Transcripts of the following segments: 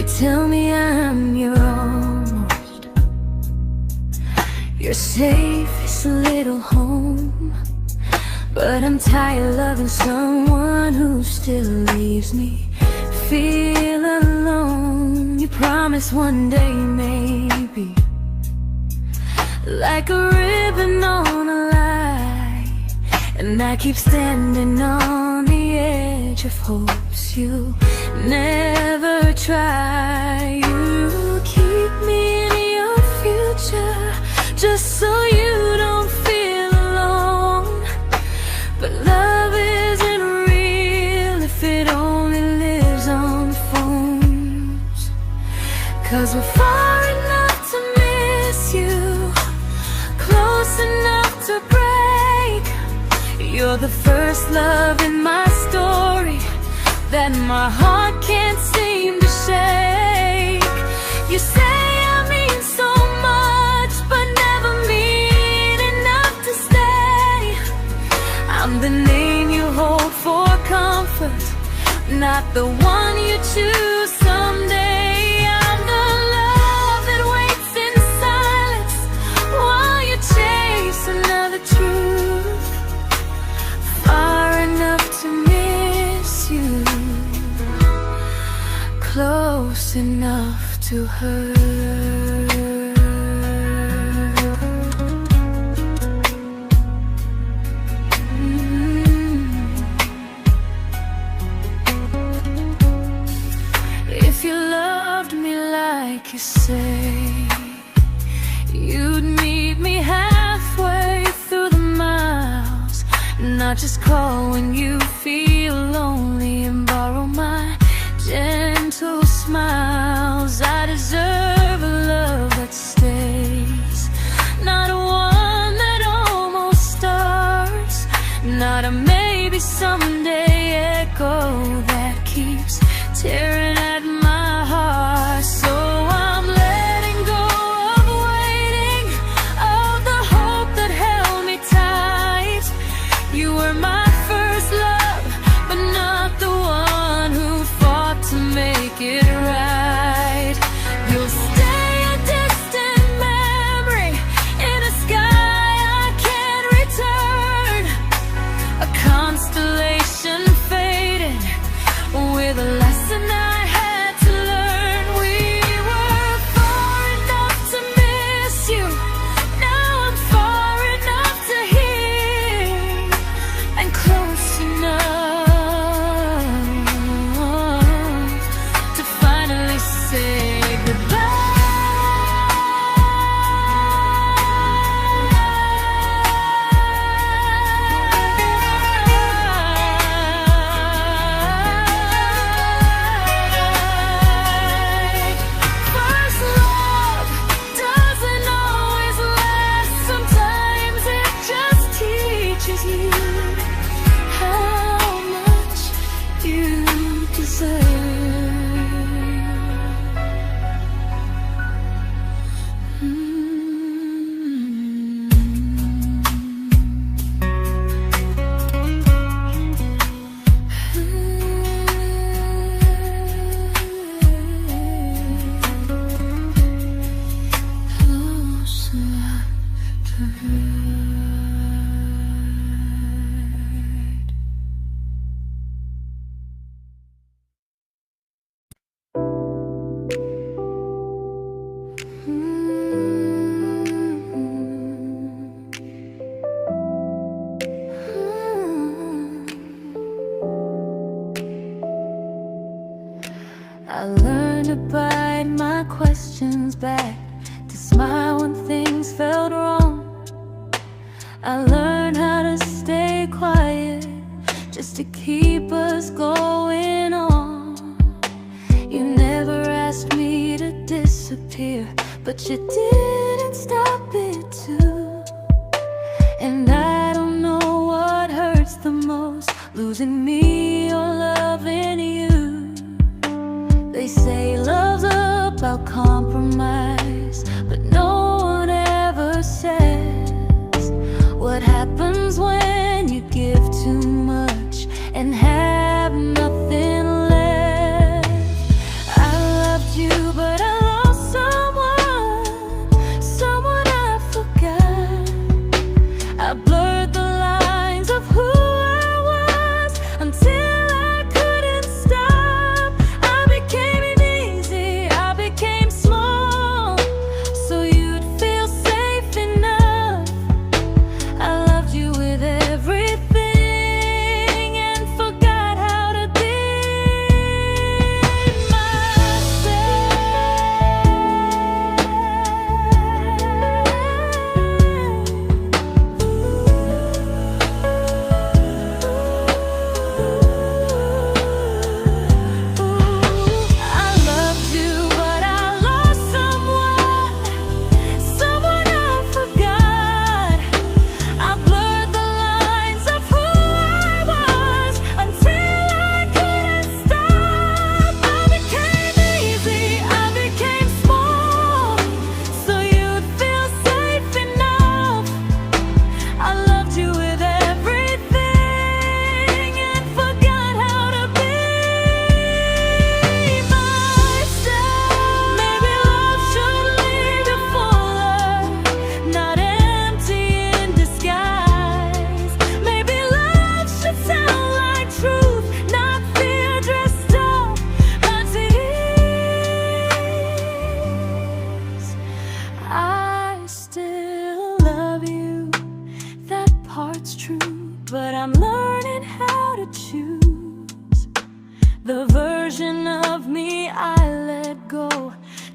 tell me I'm your almost, your safest little home. But I'm tired loving someone who still leaves me feel alone. You promise one day maybe, like a ribbon on a line, and I keep standing on the edge of hopes you never try. You keep me in your future just so you don't feel alone. But love isn't real if it only lives on phones. 'Cause we're far enough to miss you, close enough to break. You're the first love in my story that my heart can't seem to shake. You say I mean so much, but never mean enough to stay. I'm the name you hold for comfort, not the one you choose someday. I'm the love that waits in silence while you chase another truth. Far enough to miss you, close enough to hurt. If you loved me like you say, you'd meet me halfway through the miles, not just call when you feel lonely and borrow my gentle smiles. I deserve a love that stays, not a one that almost starts, not a maybe someday echo that keeps tearing at my heart. So I'm letting go of waiting, of the hope that held me tight. You were my first love, but not the one who fought to make it right. You'll stay a distant memory in a sky I can't return, a constellation faded with a lesson I had to learn. We were far enough to miss you, now I'm far enough to hear, and close enough to finally say goodbye. First love doesn't always last, sometimes it just teaches you how much you deserve. Close enough to hurt. I learned to bite my questions back, to smile when things felt wrong. I learned how to stay quiet just to keep us going on. You never asked me to disappear, but you didn't stop it too. And I don't know what hurts the most, losing me or loving you. They say love's about compromise, but no one ever says what happens when you give too much and have nothing left. I loved you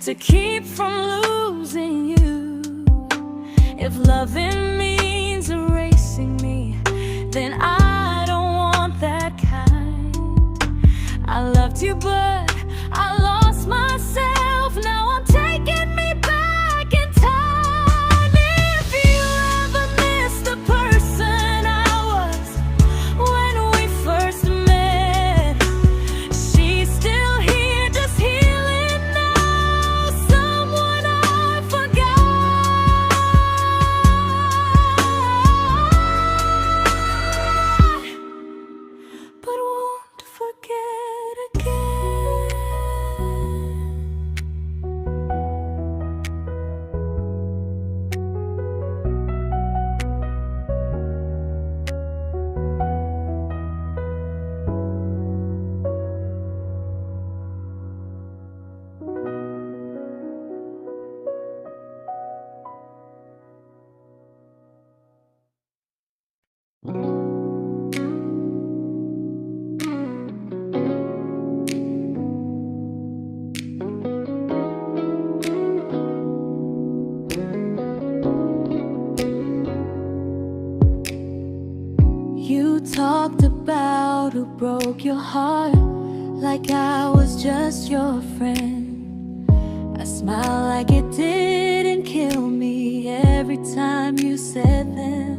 to keep from losing you. If loving means erasing me, then I don't want that kind. I loved you, but I lost myself. Now I'm taking me back in time. If you ever miss the person I was when we first met, she's still here, just healing now. Someone I forgot, but won't forget again. You talked about who broke your heart, like I was just your friend. I smiled like it didn't kill me every time you said them.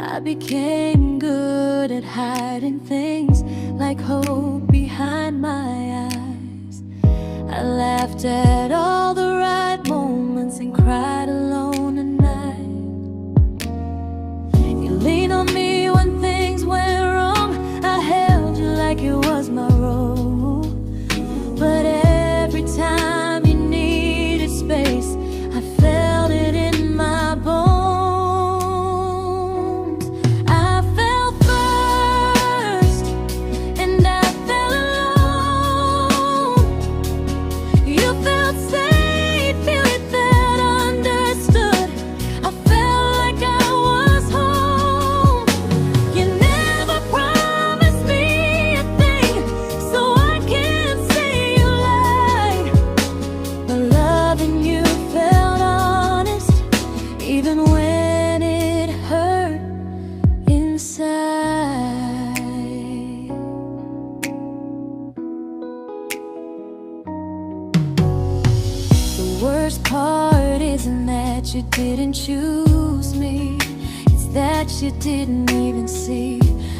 I became good at hiding things like hope behind my eyes. I laughed at all the right moments and cried alone at night. You leaned on me when things went wrong. I held you like it was my role. But every time you needed space, I felt it in my bones. I fell first, and I fell alone. You felt safe, feeling that understood. I felt like I was home. You never promised me a thing, so I can't say you lied. But loving you felt honest, even when it hurt inside. The worst part isn't that you didn't choose me, it's that you didn't even see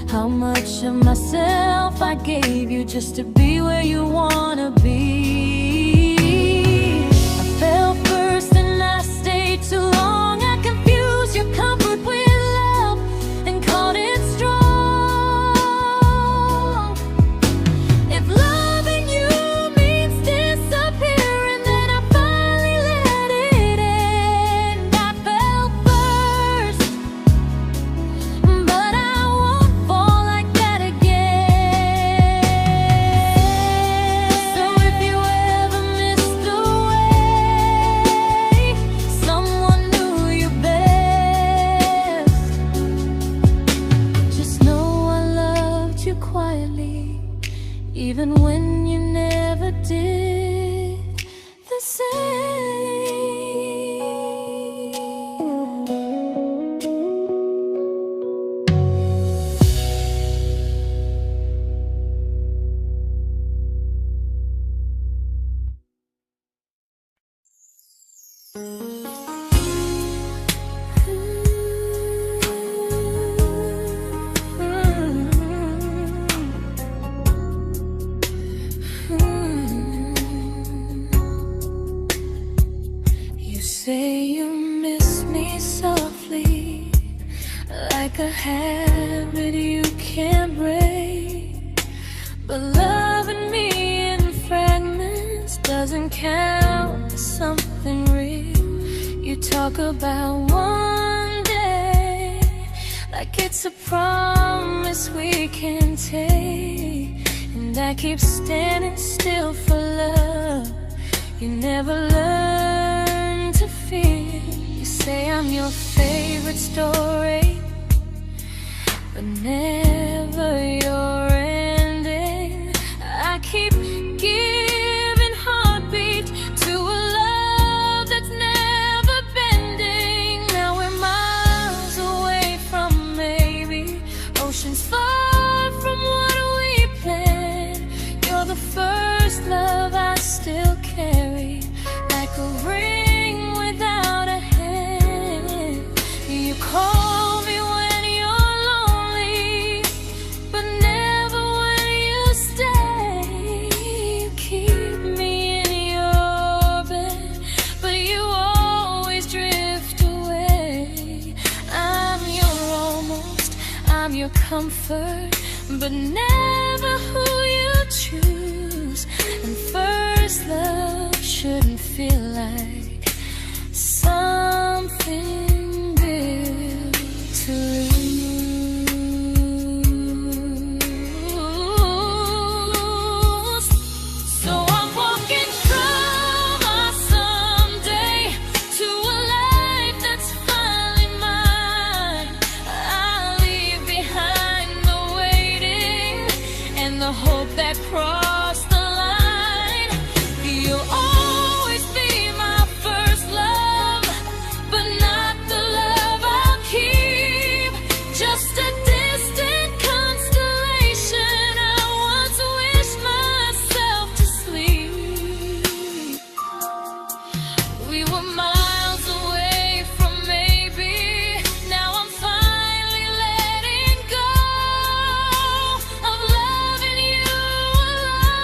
how much of myself I gave you just to be where you wanna be. I fell first and I stayed too long. I confused your comfort with love and called it strong. If loving you means disappearing, then I finally let it end. I fell first, but I won't fall like that again. So if you ever missed the way someone knew you best, just know I loved you quietly, even when you never did the same. You say you miss me softly, like a habit you can't break. But loving me in fragments doesn't count as something real. You talk about one day like it's a promise we can take, and I keep standing still for love. You never learn to feel. You say I'm your favorite story, but never your ending. I keep giving heart a ring without a hand. You call me when you're lonely, but never when you stay. You keep me in your bed, but you always drift away. I'm your almost, I'm your comfort, but never who you choose. And first love shouldn't feel like something built to lose. So I'm walking from our someday to a life that's finally mine. I'll leave behind the waiting and the hope that crossed the line. You'll always be my first love, but not the love I'll keep. Just a distant constellation I once wished myself to sleep. We were miles away from maybe. Now I'm finally letting go of loving you alone.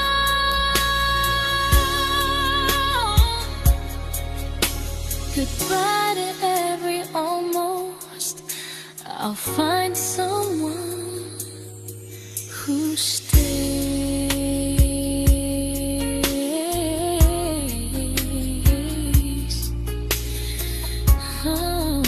Goodbye to every almost. I'll find someone who stays. Oh.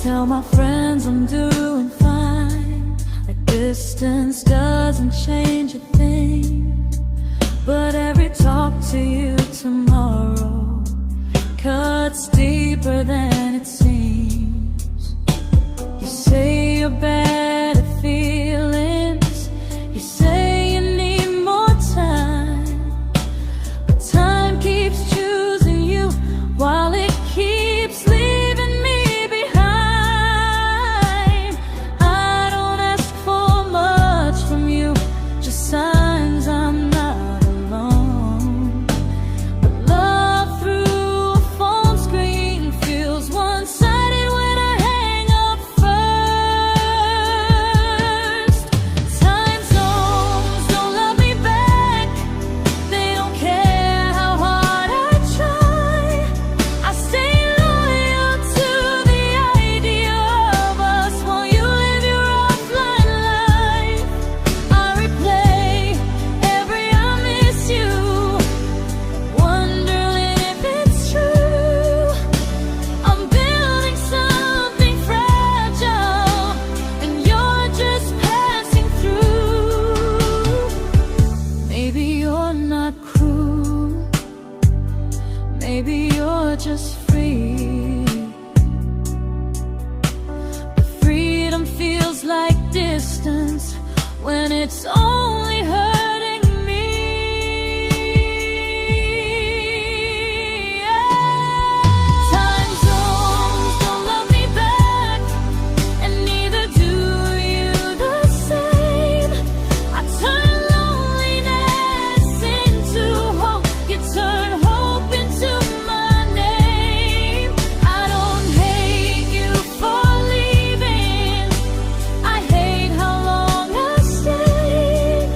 Tell my friends I'm doing fine, like distance doesn't change a thing. But every talk to you tomorrow cuts deeper than it seems. You say you're bad at feelings, you say you need more time, but time keeps choosing you while it keeps leaving me behind. I don't ask for much from you, just signs I'm not alone. But love through a phone screen feels one-sided when I hang up first. Time zones don't love me back, they don't care how hard I try. I stay loyal to the idea of us while you live your offline life. I replay every I miss you, wondering if it's true. I'm building something fragile, and you're just passing through. Maybe you're not cruel, maybe you're just free. But freedom feels like distance when it's only hurting me. Time zones don't love me back, and neither do you the same. I turn loneliness into hope, you turn hope into my name. I don't hate you for leaving, I hate how long I stayed.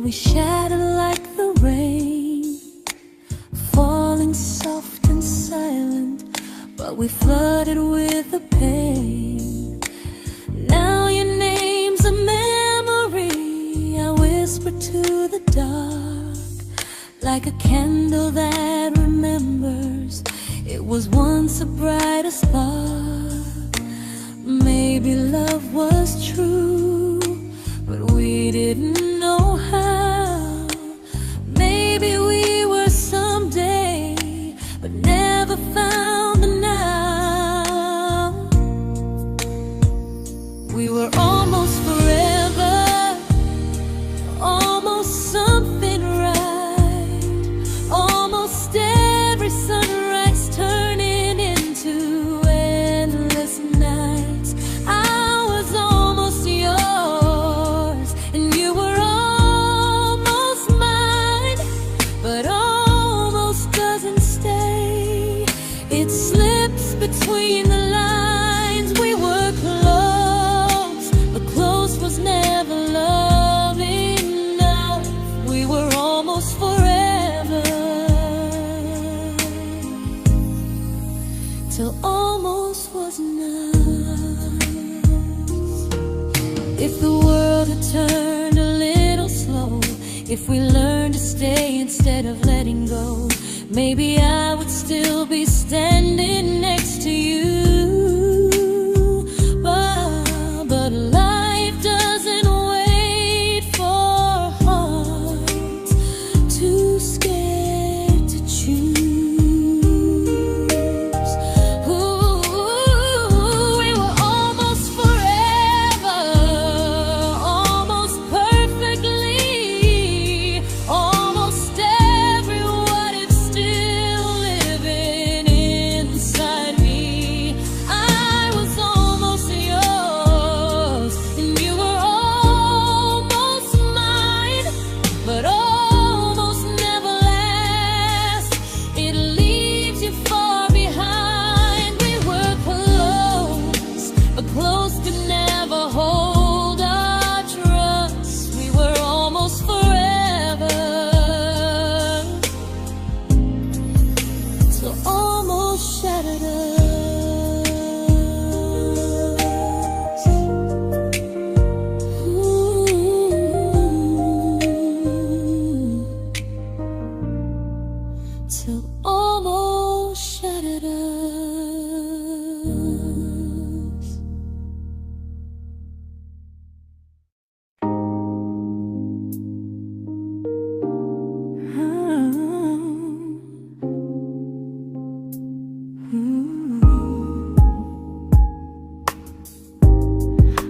we shattered like the rain, falling soft and silent, but we flooded with the pain. Now your name's a memory I whisper to the dark, like a candle that remembers it was once a brighter spark. Maybe love was true, but we didn't know how. Maybe we were someday, but never found the now. We were almost forever, almost something right, almost every sunrise turning into endless nights. I was almost yours, and you were almost mine, but almost doesn't stay. It slips between the lines. We were close, but close was never love enough. We were almost forever, till almost was enough. If the world had turned a little slow, if we learned to stay instead of letting go, maybe I would still be standing next to you. But life doesn't wait for hearts too scared to choose. Ooh, we were almost forever, almost perfectly, almost every what if still living inside me. I was almost yours, and you were almost mine, but almost never lasts. It leaves you far behind. We were close, but close could never hold our trust. We were almost forever, till almost shattered us. Ooh, till almost shattered us.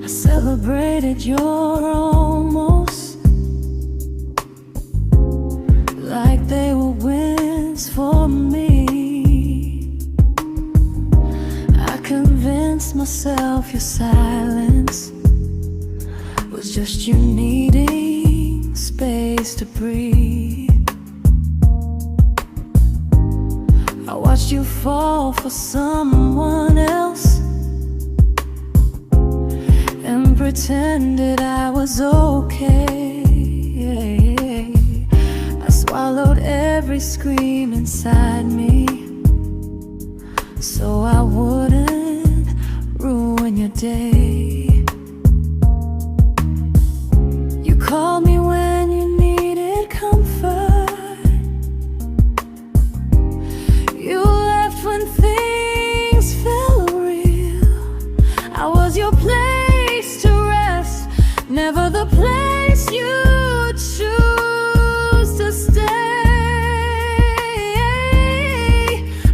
I celebrated your almost like they were wins for me. I convinced myself your silence was just you needing space to breathe. I watched you fall for someone else and pretended I was okay. I swallowed every scream inside me so I wouldn't ruin your day. You called me when you needed comfort. You left when things felt real. I was your place to rest, never the place you choose to stay.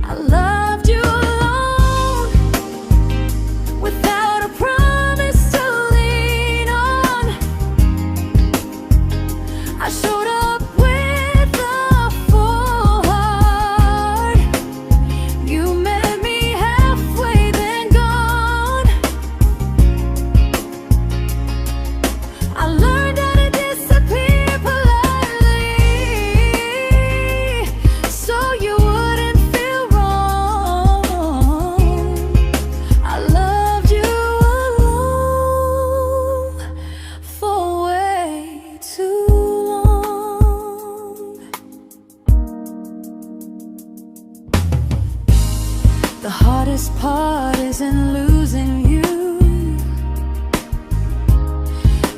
I loved you alone, without a promise. heart isn't losing you,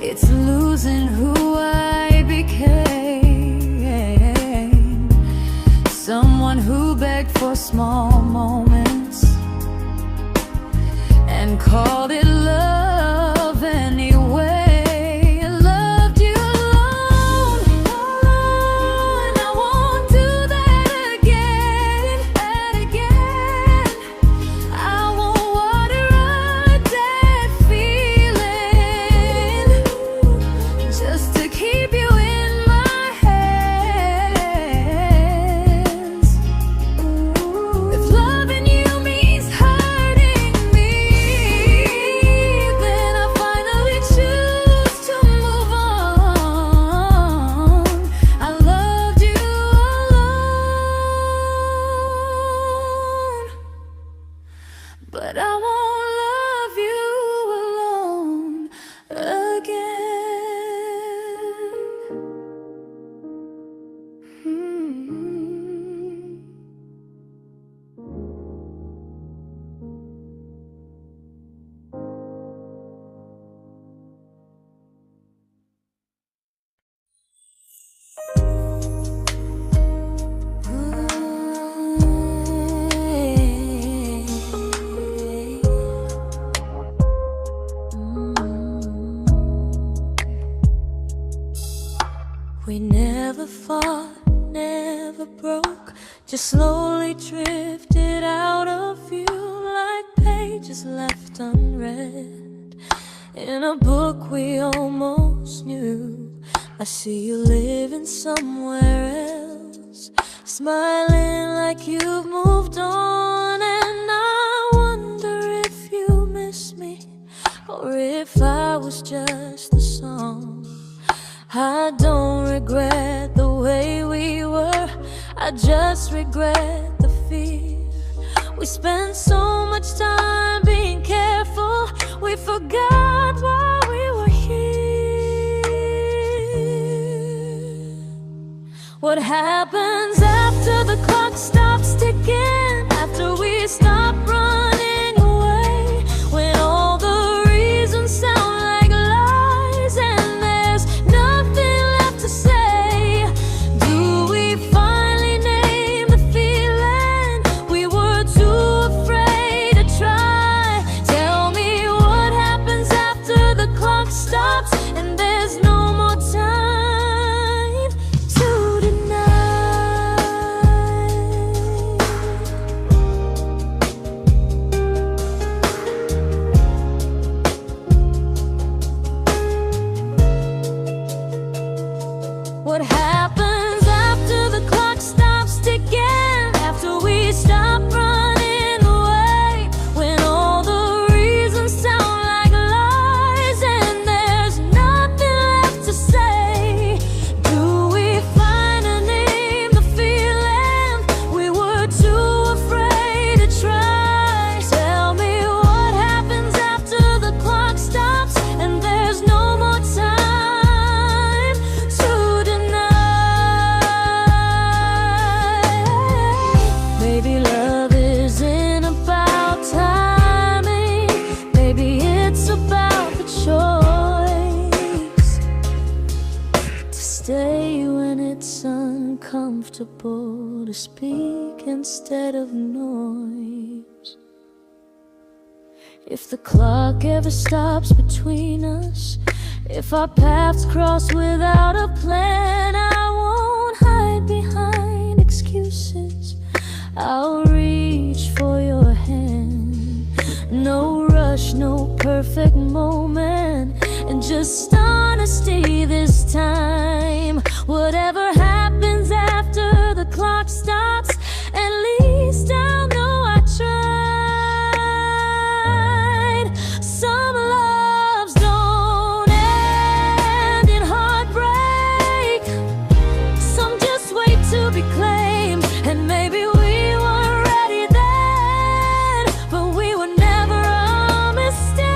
it's losing who I became. Someone who begged for small moments and called it love anyway. Loved you alone, and I won't do that again, I won't water a dead feeling just to keep you in my hands. If loving you means hurting me, then I finally choose to move on. I loved you alone, but I won't love you alone again. We never fought, never broke, just slowly drifted out of view like pages left unread in a book we almost knew. I see you living somewhere else, smiling like you've moved on, and I wonder if you miss me or if I was just a song. I don't regret the way we were, I just regret the fear. We spent so much time being careful, we forgot why we were here. What happens after the clock stops ticking, after we stop running away, when all the reasons sound like lies and there's nothing left to say? Do we finally name the feeling we were too afraid to try? Tell me what happens after the clock stops and there's no more time to deny. What happens after the clock stops ticking, after we stop running away, when all the reasons sound like lies and there's nothing left to say? Do we finally name the feeling we were too afraid to try? Tell me what happens after the clock stops and there's no more time to deny. Maybe love isn't about timing, maybe it's about the choice to stay when it's uncomfortable, to speak instead of noise. If the clock ever stops between us, if our paths cross without a plan, I won't hide behind excuses, I'll reach for your hand. No rush, no perfect moment, and just honesty this time. Whatever happens after the clock stops, at least I'll know I tried. Some loves don't end in heartbreak, some just wait to be claimed, and maybe we weren't ready then, but we were never a mistake.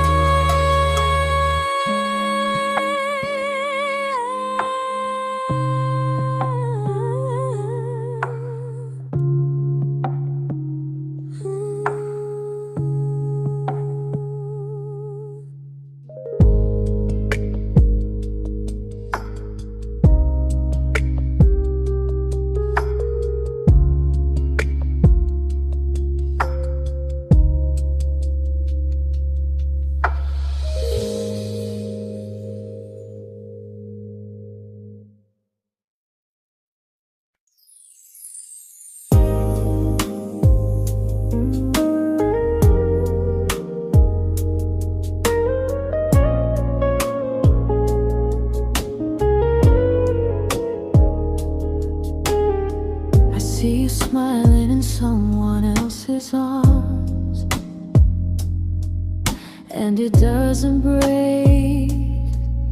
and it doesn't break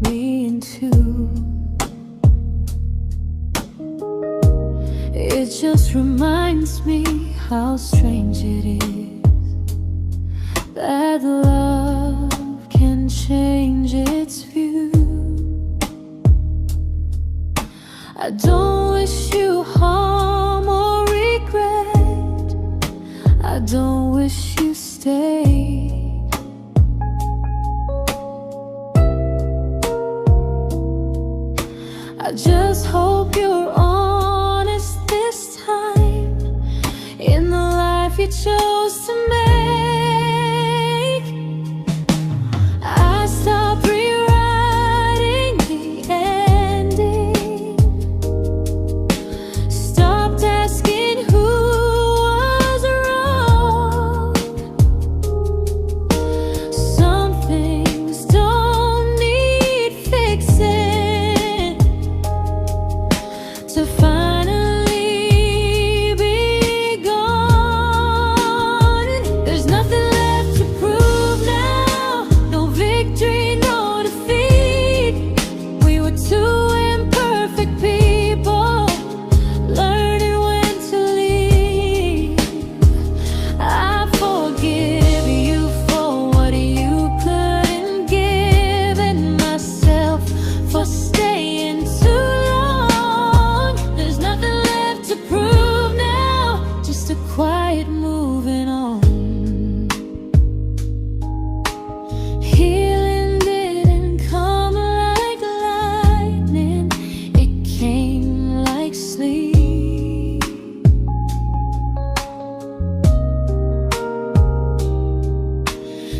me in two. It just reminds me how strange it is that love can change its view. I don't wish you harm or regret. I don't wish you stay. I just hope you're honest this time in the life you chose to make. I stopped rewriting the ending, stopped asking who was wrong. Some things don't need fixing to finally be gone. There's nothing left to prove now, no victory, no defeat. We were two imperfect people, learning when to leave. I forgive you for what you couldn't give, and myself for staying too long. There's nothing left to prove now, just a quiet moving on. Healing didn't come like lightning, it came like sleep.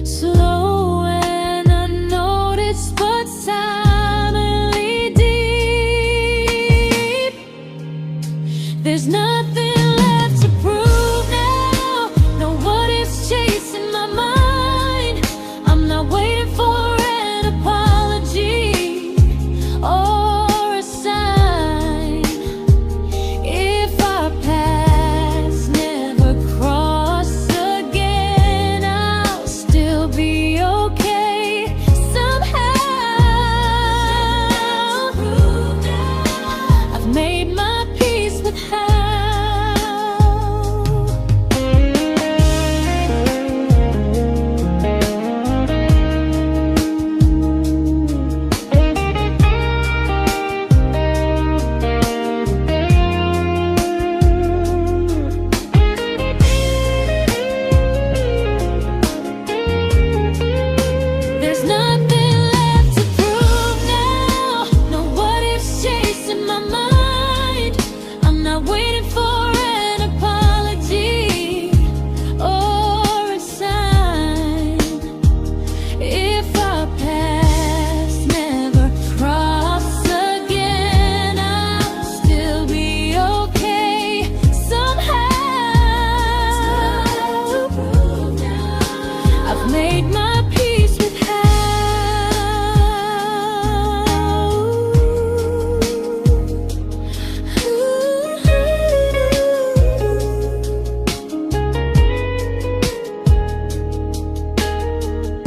Slow and unnoticed, but silently deep. There's nothing left to prove now, no what ifs chasing my mind. I'm not waiting for an apology or a sign. If our paths never cross again, I'll still be okay somehow. I've made my peace with how. There's nothing left to prove now, no what ifs chasing my mind. I'm not waiting for an apology or a sign. If our paths never cross again, I'll still be okay somehow. I've made my peace with how.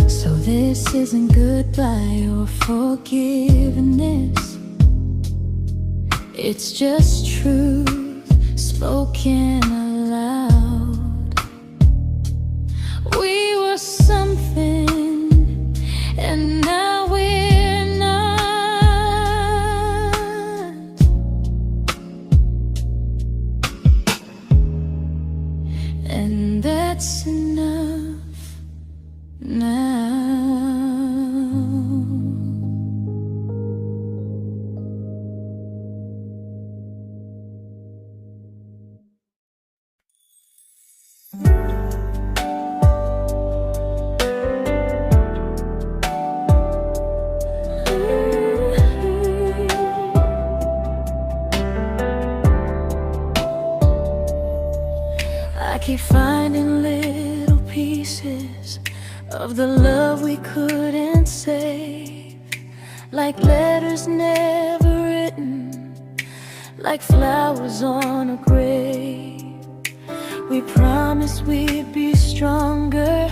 So this isn't goodbye or forgiveness, it's just truth spoken aloud. We were something, and now we're not. And that's enough now. I keep finding little pieces of the love we couldn't save, like letters never written, like flowers on a grave. We promised we'd be stronger,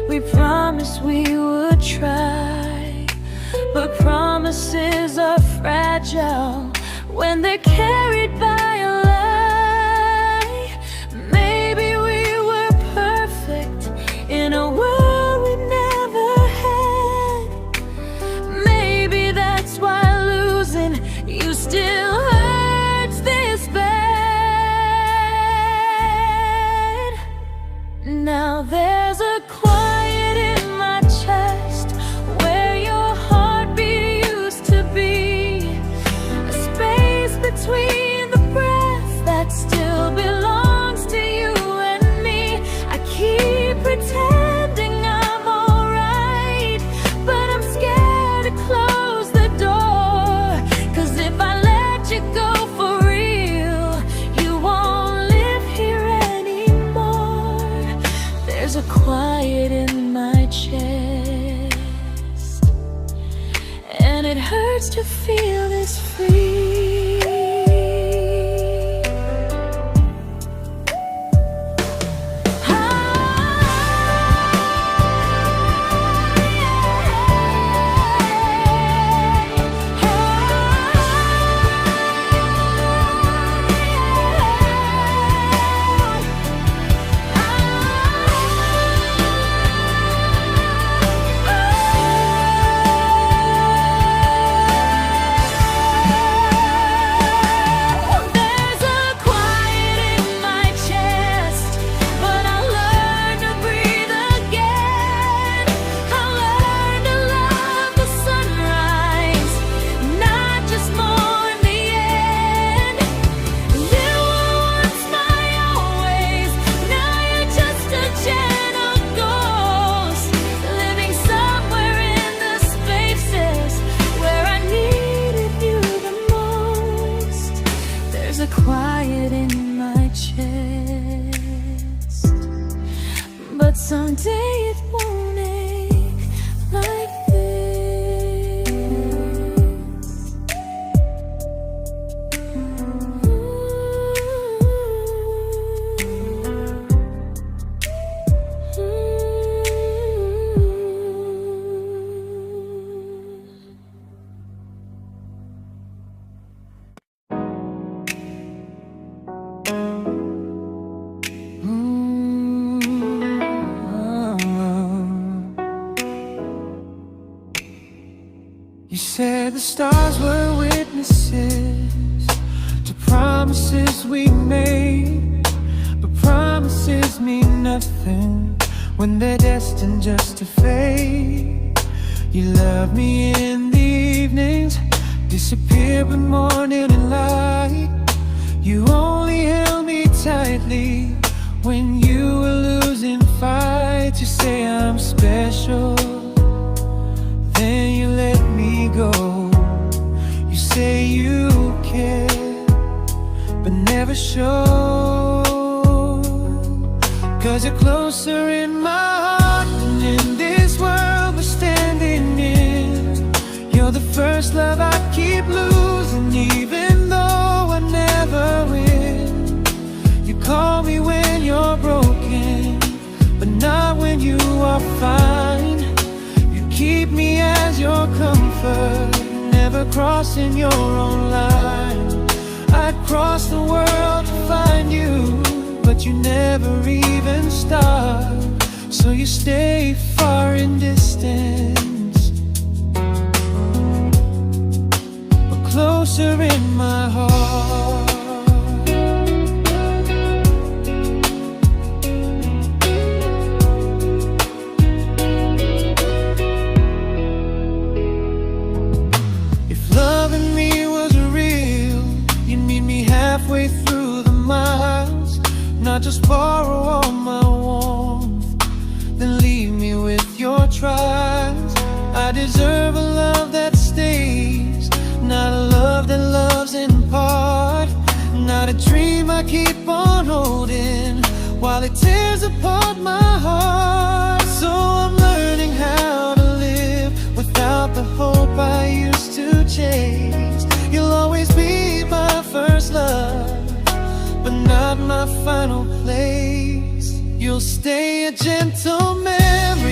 We promised we would try, but promises are fragile when they're carried by a lie. Maybe we were perfect in a world we never had. Maybe that's why losing you still hurts this bad. Now there's a quiet in my chest where your heartbeat used to be, a space between the breaths that still belongs to you and me. I keep pretending I'm alright, but I'm scared to close the door, 'cause if I let you go for real, you won't live here anymore. There's a quiet in my chest, and it hurts to feel this free. There's a quiet in my chest, but someday it won't ache like this. You said the stars were witnesses to promises we made, but promises mean nothing when they're destined just to fade. You love me in the evenings, disappear when morning and light. You only held me tightly when you were losing fights. You say I'm special, then you let me go. You say you care, but never show, 'cause you're closer in my heart than in this world we're standing in. You're the first love I keep losing, even though I never win. You call me when you're broken, but not when you are fine. Keep me as your comfort, never crossing your own line. I'd cross the world to find you, but you never even start. So you stay far in distance, but closer in my heart. Halfway through the miles, not just borrow all my warmth, then leave me with your trials. I deserve a love that stays, not a love that loves in part, not a dream I keep on holding while it tears apart my heart. So I'm learning how to live without the hope I used to chase. You'll always be my first love, but not my final place. You'll stay a gentle memory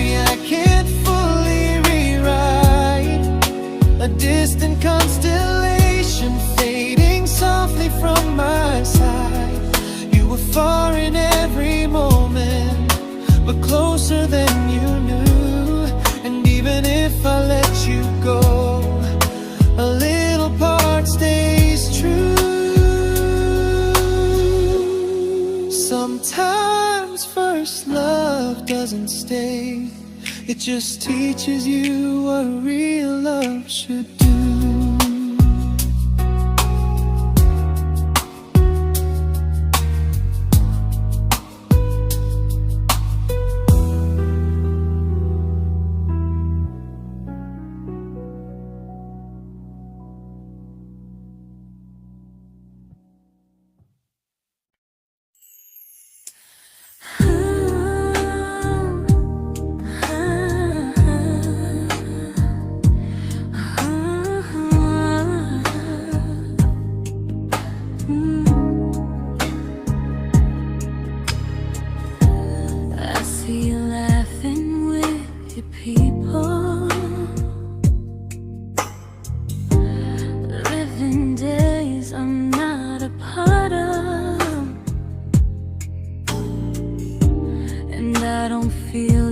It just teaches you what real love should do.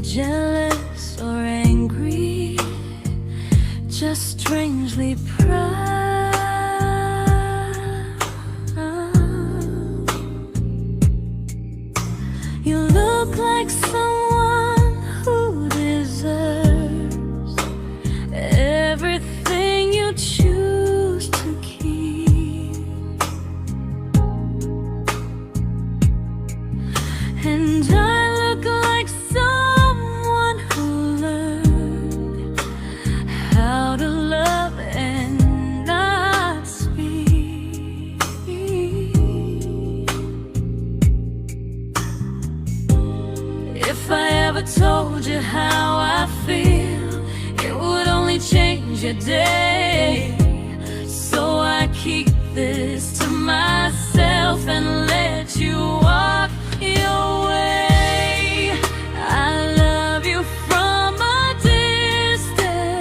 Jealous or angry, just strangely proud. You look like someone who deserves everything you choose to keep, and I look like someone who learned how to love and not speak. If I ever told you how I feel, it would only change your day. So I keep this to myself and let you walk your way. I love you from a distance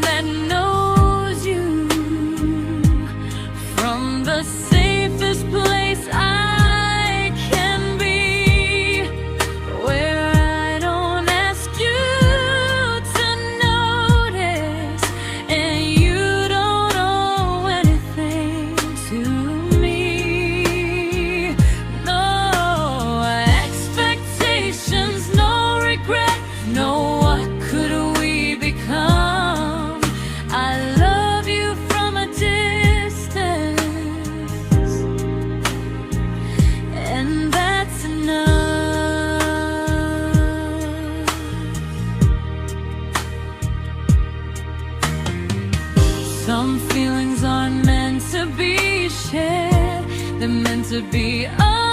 that knows you, from the safest place I can be, where I don't ask you to notice and you don't owe anything to me. No expectations, no regret, no what could we become. I love you from a distance, and that's enough. Some feelings aren't meant to be shared, they're meant to be understood,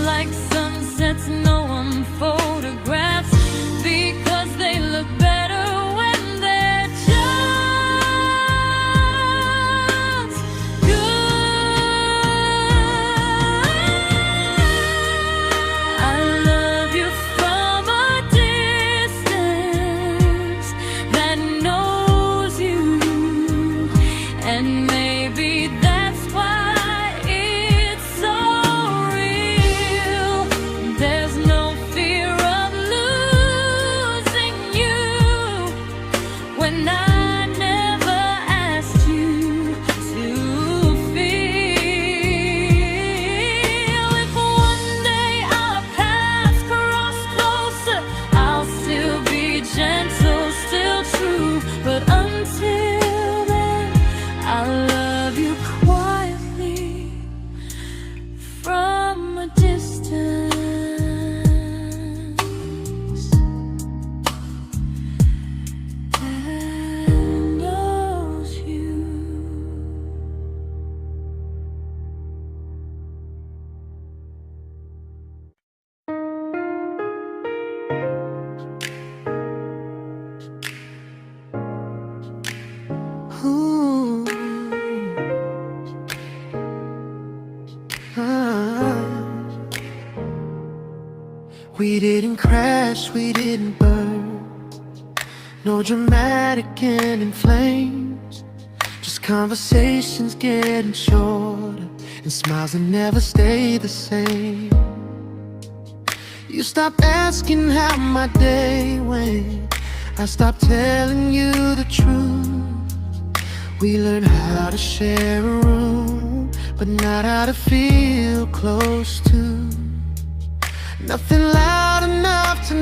like sunsets no one photographs, because they look better when they're just good. I love you from a distance that knows you, and maybe that's why it's so real. There's no fear of losing you when I never asked you to feel. If one day our paths cross closer, I'll still be gentle, still true, but until then, I'll love you quietly from a distance that knows you. Ooh. Ah. We didn't crash, we didn't burn, no dramatic end in flames, just conversations getting shorter and smiles that never stay the same. You stopped asking how my day went, I stopped telling you the truth. We learned how to share a room, but not how to feel close to. Nothing loud enough to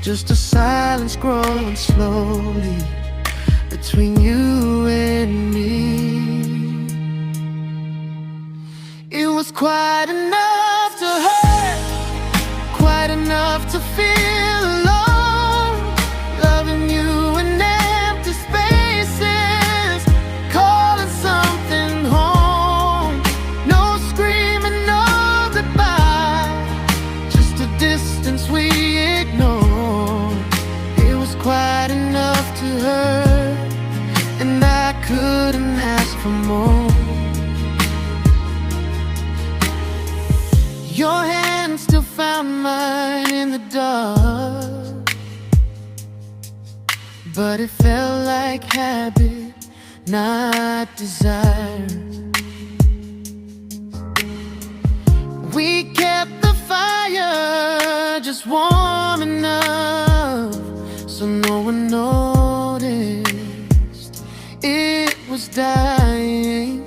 just a silence growing slowly between you and me. It was quite enough to hurt, quite enough to feel alone, loving you in empty spaces, calling something home. No screaming, no goodbye, just a distance we ignored. It was quite enough to hurt, and I couldn't ask for more. Your hand still found mine in the dark, but it felt like habit, not desire. We kept the fire just warm enough so no one noticed it was dying.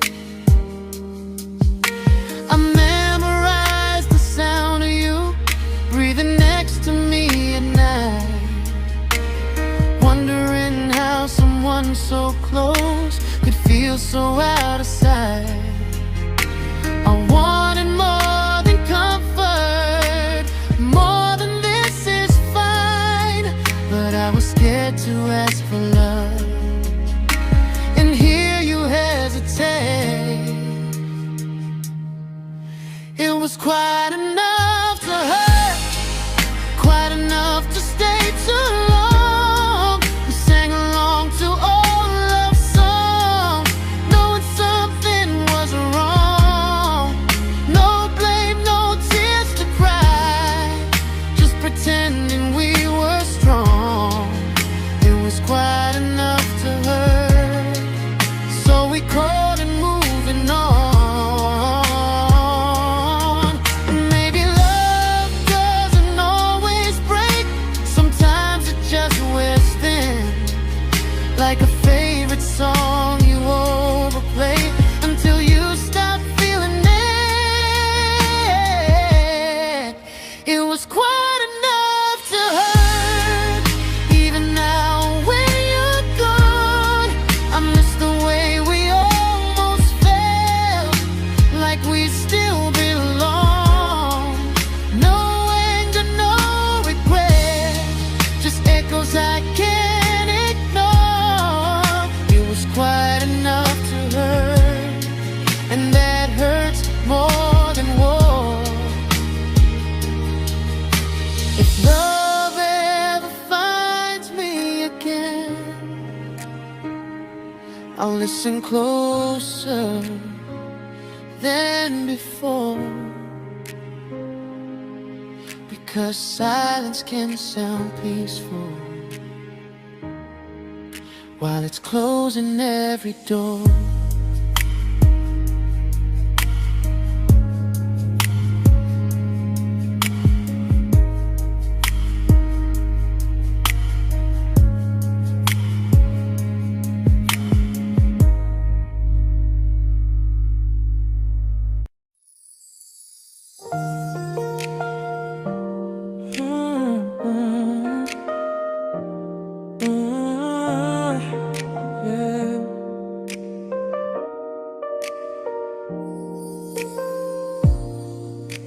I memorized the sound of you breathing next to me at night, wondering how someone so close could feel so out of sight. I wanted more than comfort, more than this is fine, but I was scared to ask for love, and here you hesitate. It was quite enough to hurt, quite enough to stay too long. We sang along to old love songs, knowing something was wrong. No blame, no tears to cry, just pretending we were strong. It was quite enough to hurt, so we called it moving on. Maybe love doesn't always break, sometimes it just wears thin, like a favorite song you overplay until you stop feeling it. It was quite enough to hurt, even now when you're gone. I miss the way we almost felt, like we still belong. No anger, no regret, just echoes I can't ignore. It was quite enough to hurt, and that hurts more than war. If love ever finds me again, I'll listen closer than before, because silence can sound peaceful while it's closing every door.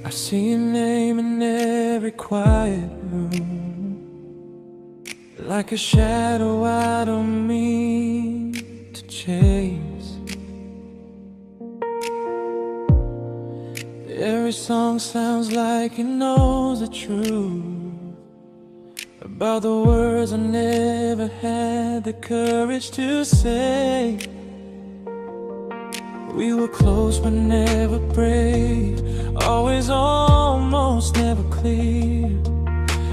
I see your name in every quiet room, like a shadow I don't mean to chase. Every song sounds like it knows the truth about the words I never had the courage to say. We were close but never brave, always almost never clear.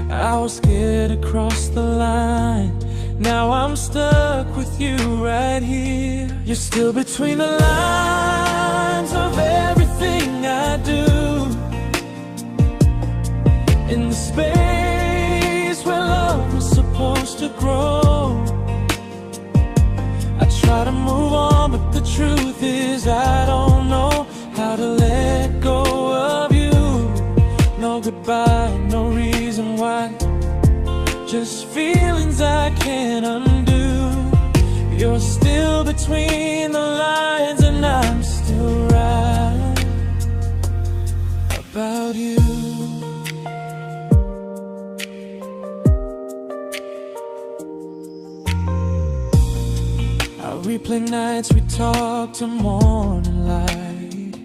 I was scared to cross the line, now I'm stuck with you right here. You're still between the lines of everything I do, in the space where love was supposed to grow. I try to move on, but the truth is I don't know how to let go of you. No goodbye, no reason why, just feelings I can't undo. You're still between the lines and I'm still right about you. I replay nights we talk to morning light,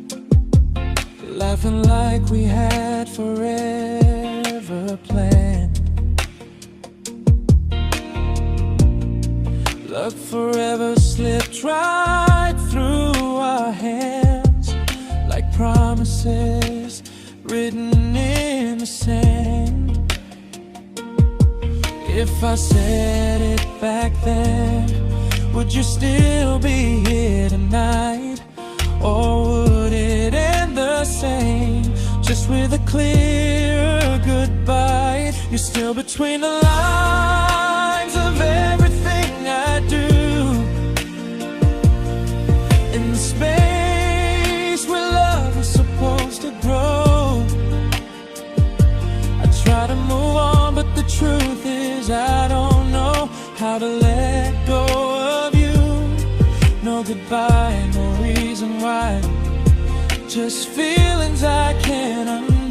laughing like we had forever planned. Luck forever slipped right through our hands, like promises written in the sand. If I said it back then, would you still be here tonight? Or would it end the same, just with a clear goodbye? You're still between the lines of everything I do, in the space where love was supposed to grow. I try to move on, but the truth is I don't know how to let go of you. No goodbye, no reason why, just feelings I can't undo.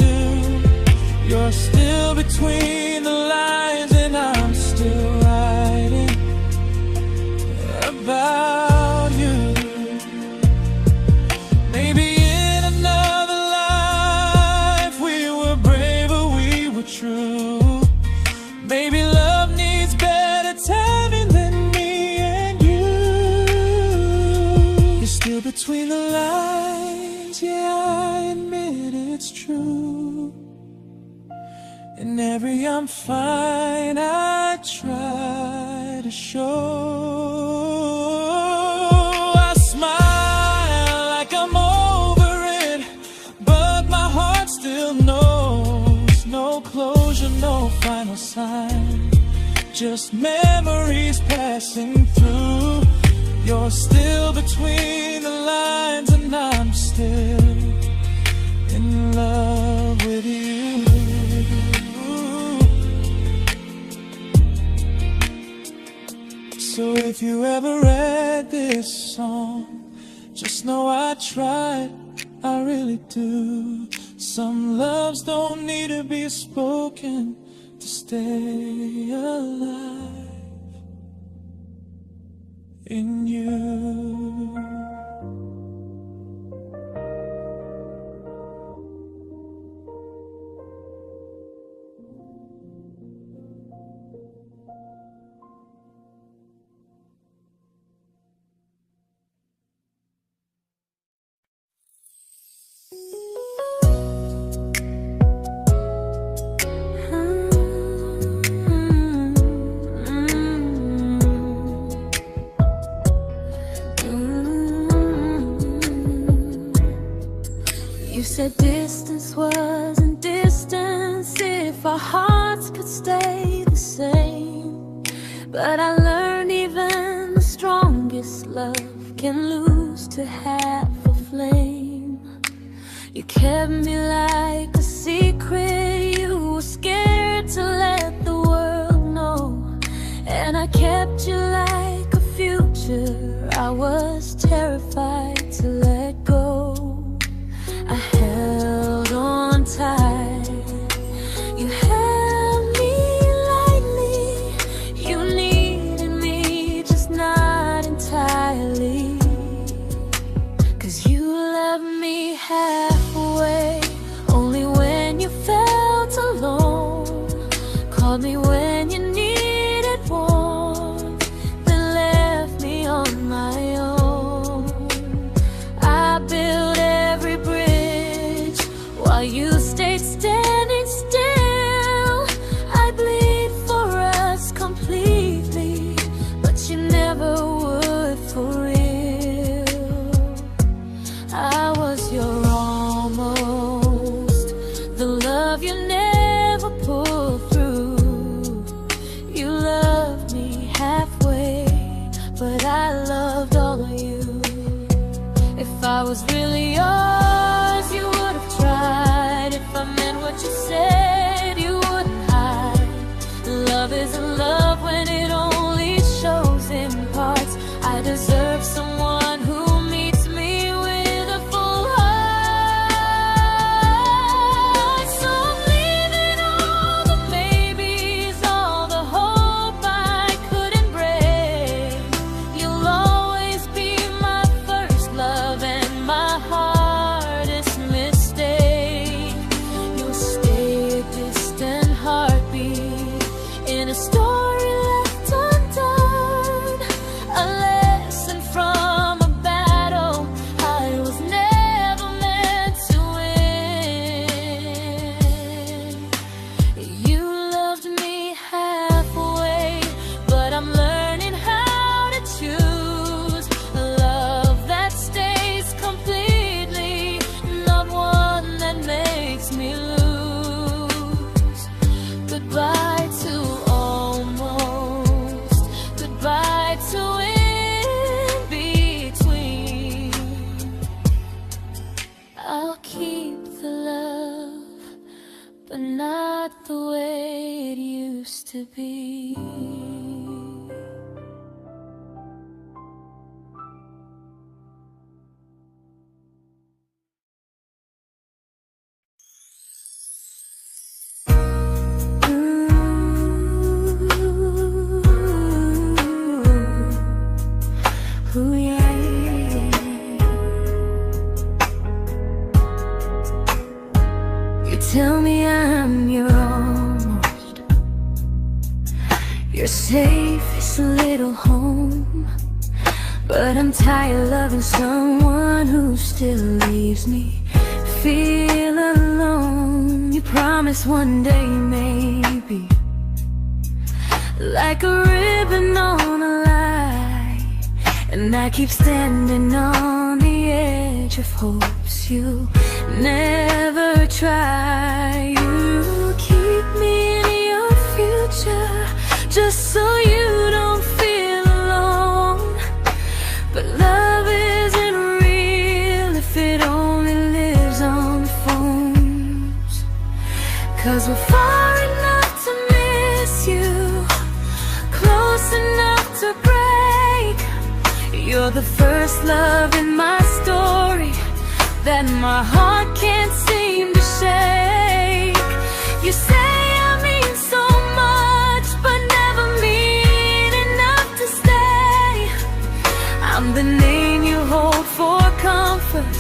You're still between the lines and I'm still writing about you. Maybe in another life we were braver, we were true. Maybe love needs better timing than me and you. You're still between the lines, yeah, I admit it's true. In every I'm fine I try to show. I smile like I'm over it, but my heart still knows. No closure, no final sign, just memories passing through. You're still between the lines and I'm still in love with you. So if you ever read this song, just know I tried, I really do. Some loves don't need to be spoken to stay alive in you. You said distance wasn't distance if our hearts could stay the same. But I learned even the strongest love can lose to half a flame. You kept me like a secret, you were scared to let the world know. And I kept you like a future, I was terrified to let go. I held on tight, you held me lightly. You needed me, just not entirely. 'Cause you loved me halfway, only when you felt alone. Called me when you needed warmth, then left me on my own. I built every bridge while you stayed standing still. I bleed for us completely, but you never would for real. I was your almost, the love you never pulled through. You loved me halfway, but I loved all of you. If I was really yours, you would have tried. If I meant what you said, you wouldn't hide. Love is not the way it used to be. Ooh, yeah, yeah. You tell me I'm your almost, your safest little home, but I'm tired loving someone who still leaves me feel alone. You promise one day maybe, like a ribbon on a line, and I keep standing on the edge of hopes you never try. You keep me in your future just so you don't feel alone. But love isn't real if it only lives on the phones. 'Cause we're far enough to miss you, close enough to break. You're the first love in my story that my heart can't seem to shake. You say I mean so much, but never mean enough to stay. I'm the name you hold for comfort,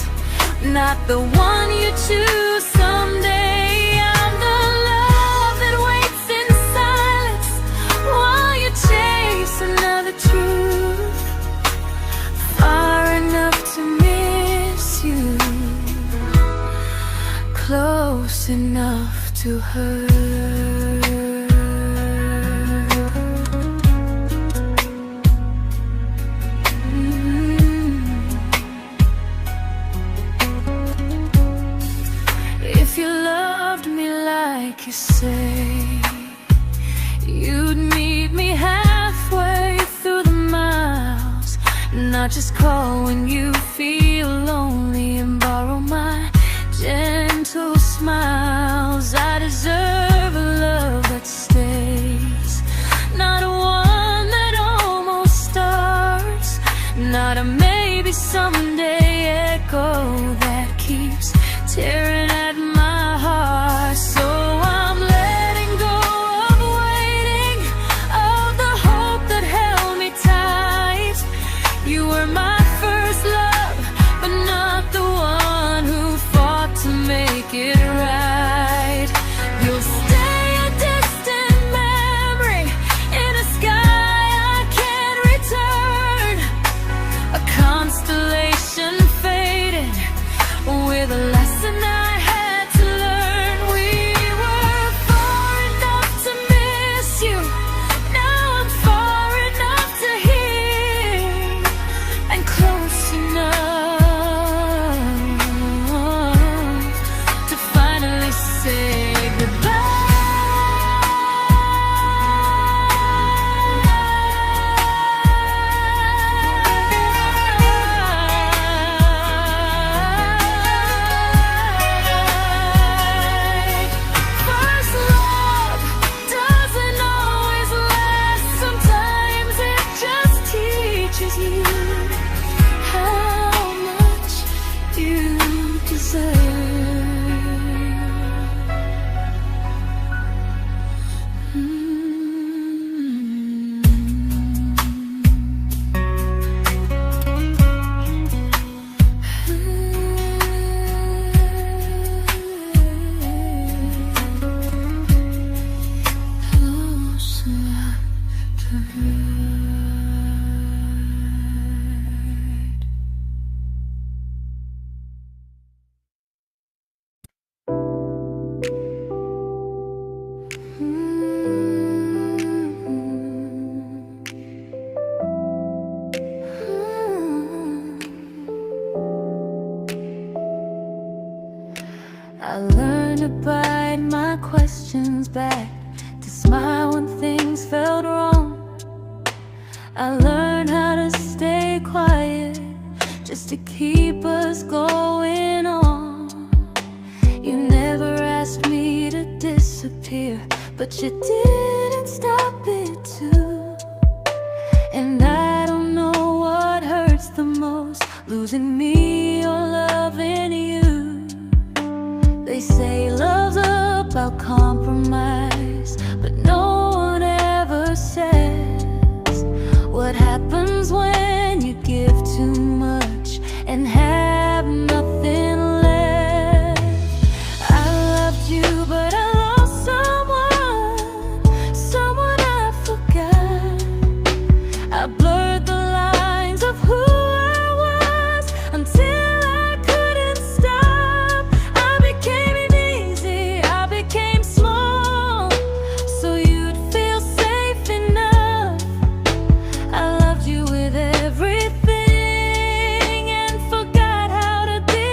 not the one you choose someday. I'm the love that waits in silence while you chase another truth. Far enough to miss you, close enough to hurt. If you loved me like you say, you'd meet me halfway through the miles, not just call when you feel lonely and borrow my gentle smiles. I deserve a love that stays, not a one that almost starts, not a maybe someday echo that keeps tearing at my heart. So I'm letting go of waiting, of the hope that held me tight. You were my first love, but not the one who fought to make it right. You'll stay a distant memory in a sky I can't return, a constellation faded with a lesson I had to learn. We were far enough to miss you, now I'm far enough to hear, and close enough to finally say first love doesn't always last. Sometimes it just teaches you how much you deserve. Close enough to hurt. I learned to bite my questions back, to smile when things felt wrong. I learned how to stay quiet just to keep us going on. You never asked me to disappear, disappear, but you didn't stop it too. And I don't know what hurts the most, losing me or loving you. They say love's about compromise, but no one ever says what happens when you give too much and have nothing left. I loved you, but I lost someone I forgot. I blurred the lines of who I was until I couldn't stop. I became easy, I became small, so you'd feel safe enough. I loved you with everything and forgot how to be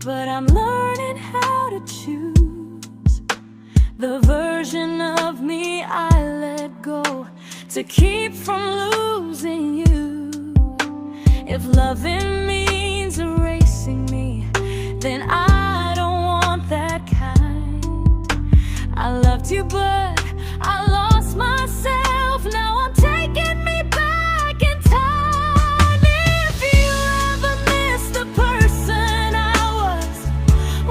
but I'm learning how to choose the version of me I let go to keep from losing you. If loving means erasing me, then I don't want that kind. I loved you, but I lost myself. Now I'm taking me back in time. If you ever miss the person I was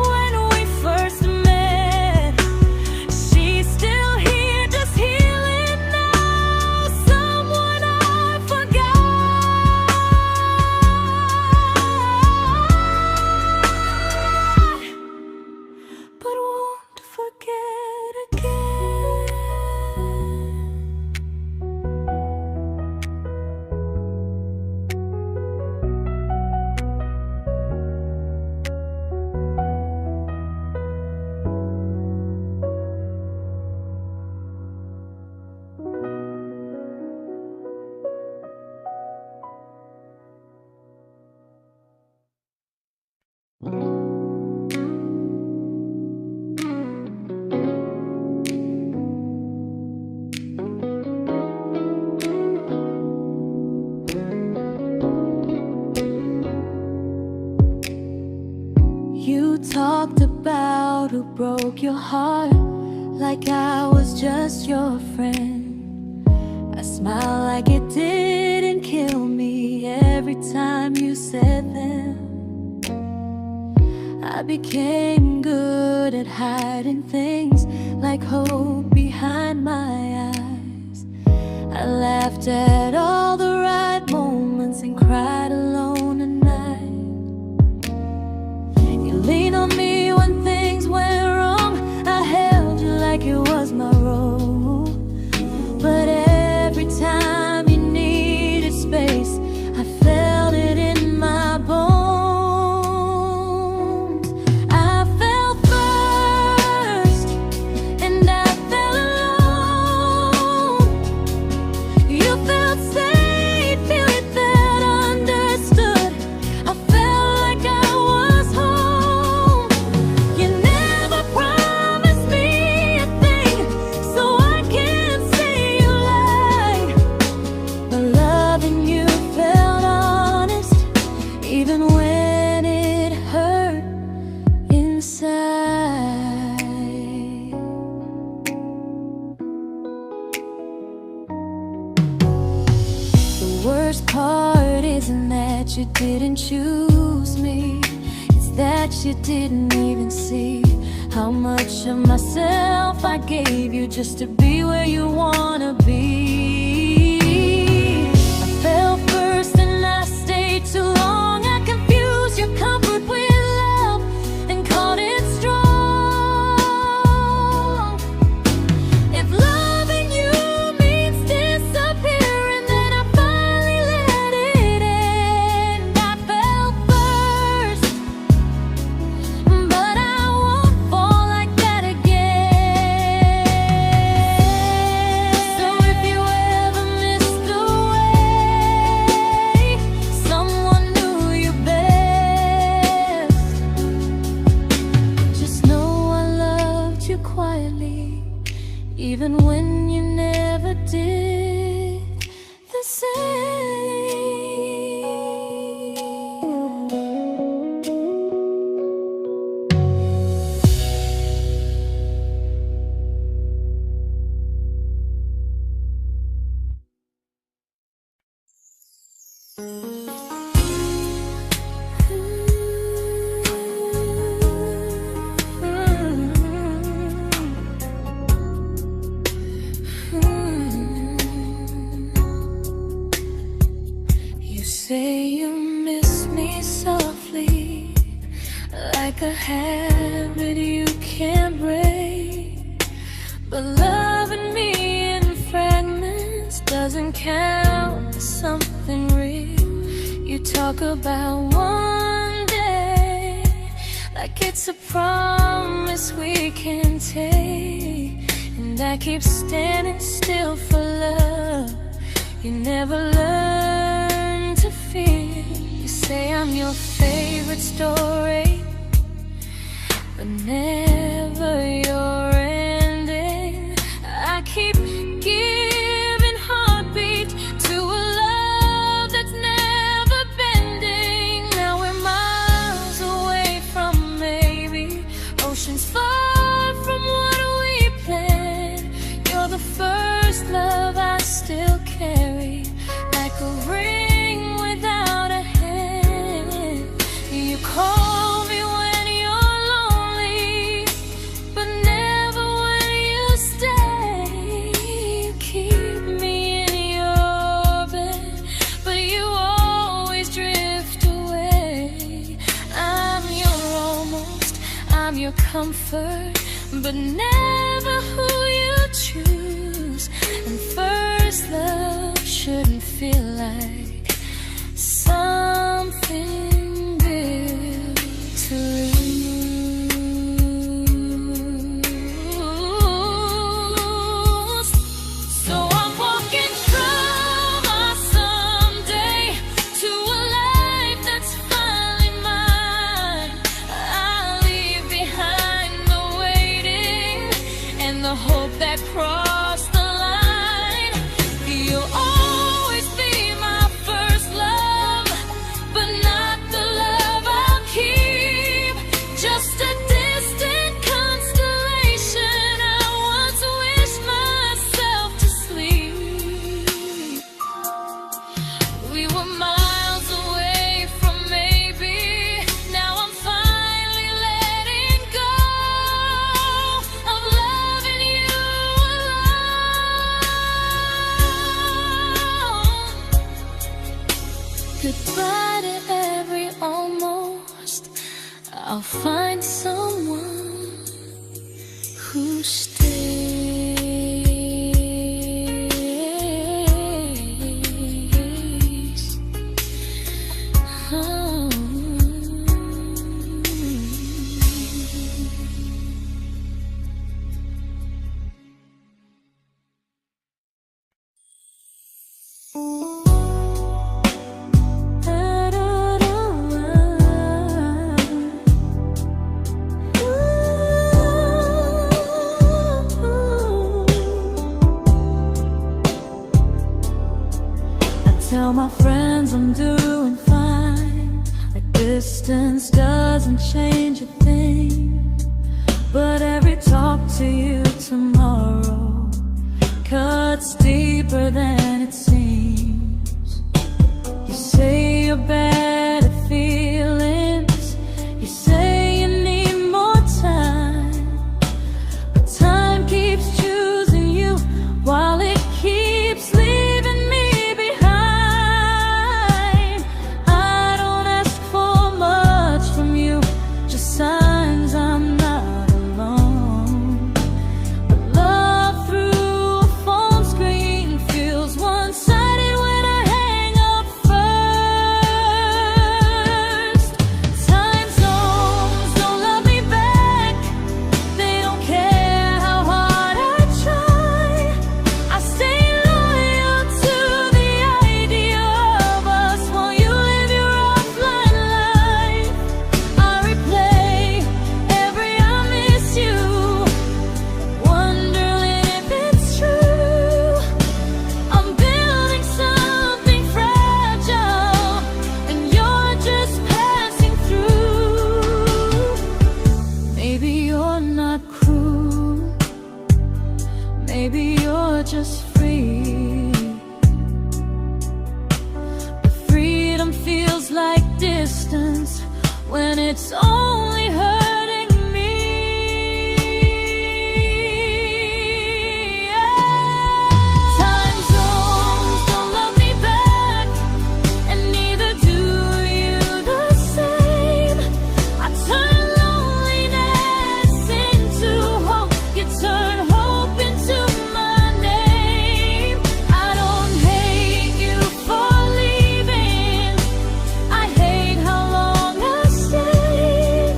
when we first met, she's still here, just healing now. Someone I forgot, but won't forget again. You talked about who broke your heart, like I was just your friend. I smile like it didn't kill me every time you said them. I became good at hiding things like hope behind my eyes. I laughed at all the right moments and cried alone at night. You leaned on me when things went wrong. I held you like it was my role. But every time you needed space, I felt it in my bones. I fell first, and I fell alone. You felt safe. worst part isn't that you didn't choose me, it's that you didn't even see how much of myself I gave you just to be where you wanna be. I fell first and I stayed too long. I confused your comfort with love and called it strong. If loving you means disappearing, then I finally let it end. I fell first, but I won't fall like that again. So if you ever missed the way someone knew you best, just know I loved you quietly, even when you never did the same. You say you miss me softly, like a habit you can't break. But loving me in fragments doesn't count as something real. You talk about one day like it's a promise we can take, and I keep standing still for love. You never learn to feel. You say I'm your favorite story, but never your ending. I keep giving heartbeat to a love that's never bending. Now we're miles away from maybe oceans far from what we planned. You're the first love I still carry, like a ring without a hand. You call me when you're lonely, but never when you stay. You keep me in your bed, but you always drift away. I'm your almost, I'm your comfort, but never who you choose. And first love shouldn't feel like something built to lose. So I'm walking from my someday to a life that's finally mine. I'll leave behind the waiting and the hope that crossed the line. You'll always be my first love, but not the love I'll keep. Just a distant constellation I once wished myself to sleep. We were miles away from maybe. Now I'm finally letting go of loving you alone. Goodbye to every almost. I'll find someone who stays. Oh. Tell my friends I'm doing fine, like distance doesn't change a thing. But every talk to you tomorrow cuts deeper than it seems. just free. But freedom feels like distance when it's only hurting me. Time zones don't love me back, and neither do you the same. I turn loneliness into hope, you turn hope into my name. I don't hate you for leaving, I hate how long I stayed.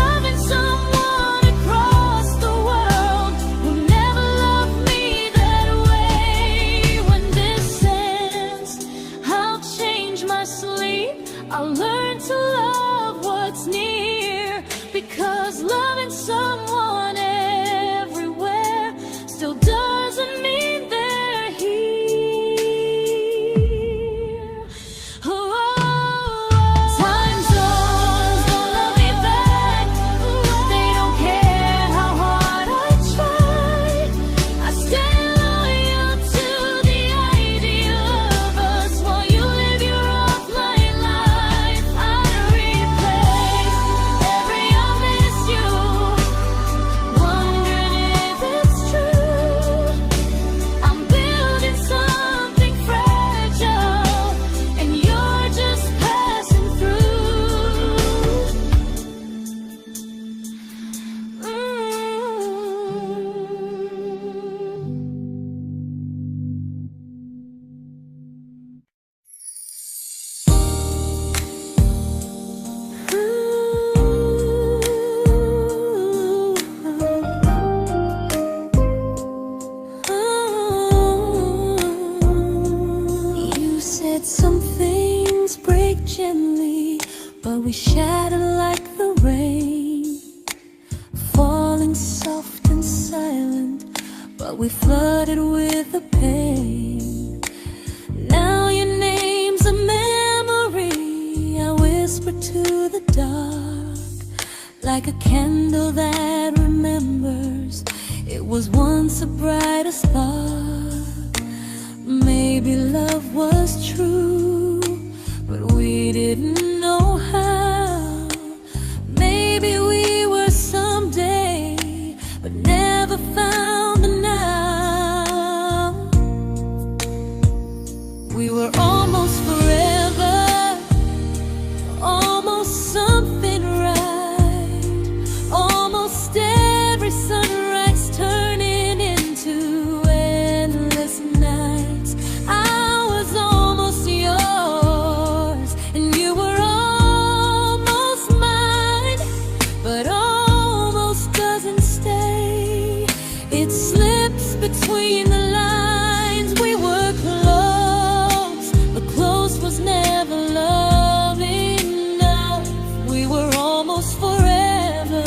Loving someone across the world who never loved me that way. When this ends, I'll change my sleep, I'll learn to love what's near, because loving someone everywhere still doesn't mean they're here. Time zones don't love me back, they don't care how hard I try. I stay loyal to the idea of us while you live your offline life. I'd replace every I miss you, wondering if it's true. I'm building something fragile, and you're just passing through. You said some things break gently, but we shatter like the rain, falling soft and silent, but we flooded with the pain. Now your name's a memory I whisper to the dark, like a candle that remembers it was once a brighter spark. Maybe love was true, but we didn't know how. Maybe we were someday, but never found the now. We were almost forever, almost something right, almost every sunrise turning into endless nights. I was almost yours, and you were almost mine, but almost doesn't stay. It slips between the lines. We were close, but close was never love enough. We were almost forever,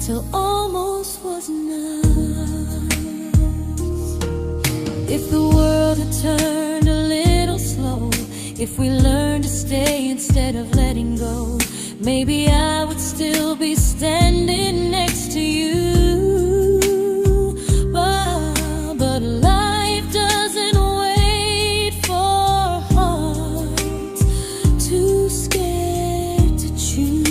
till almost was enough. If the world had turned a little slow, if we learned to stay instead of letting go, maybe I would still be standing next to you. But life doesn't wait for hearts too scared to choose.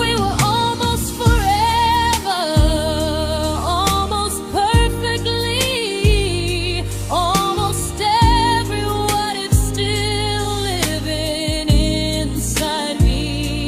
We were almost forever, almost perfectly, almost every what if still living inside me.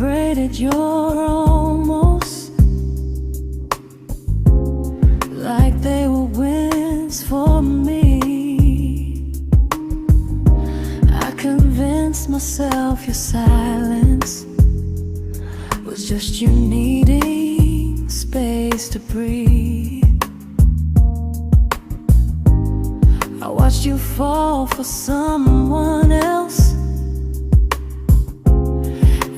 celebrated your almost like they were wins for me. I convinced myself your silence was just you needing space to breathe. I watched you fall for someone else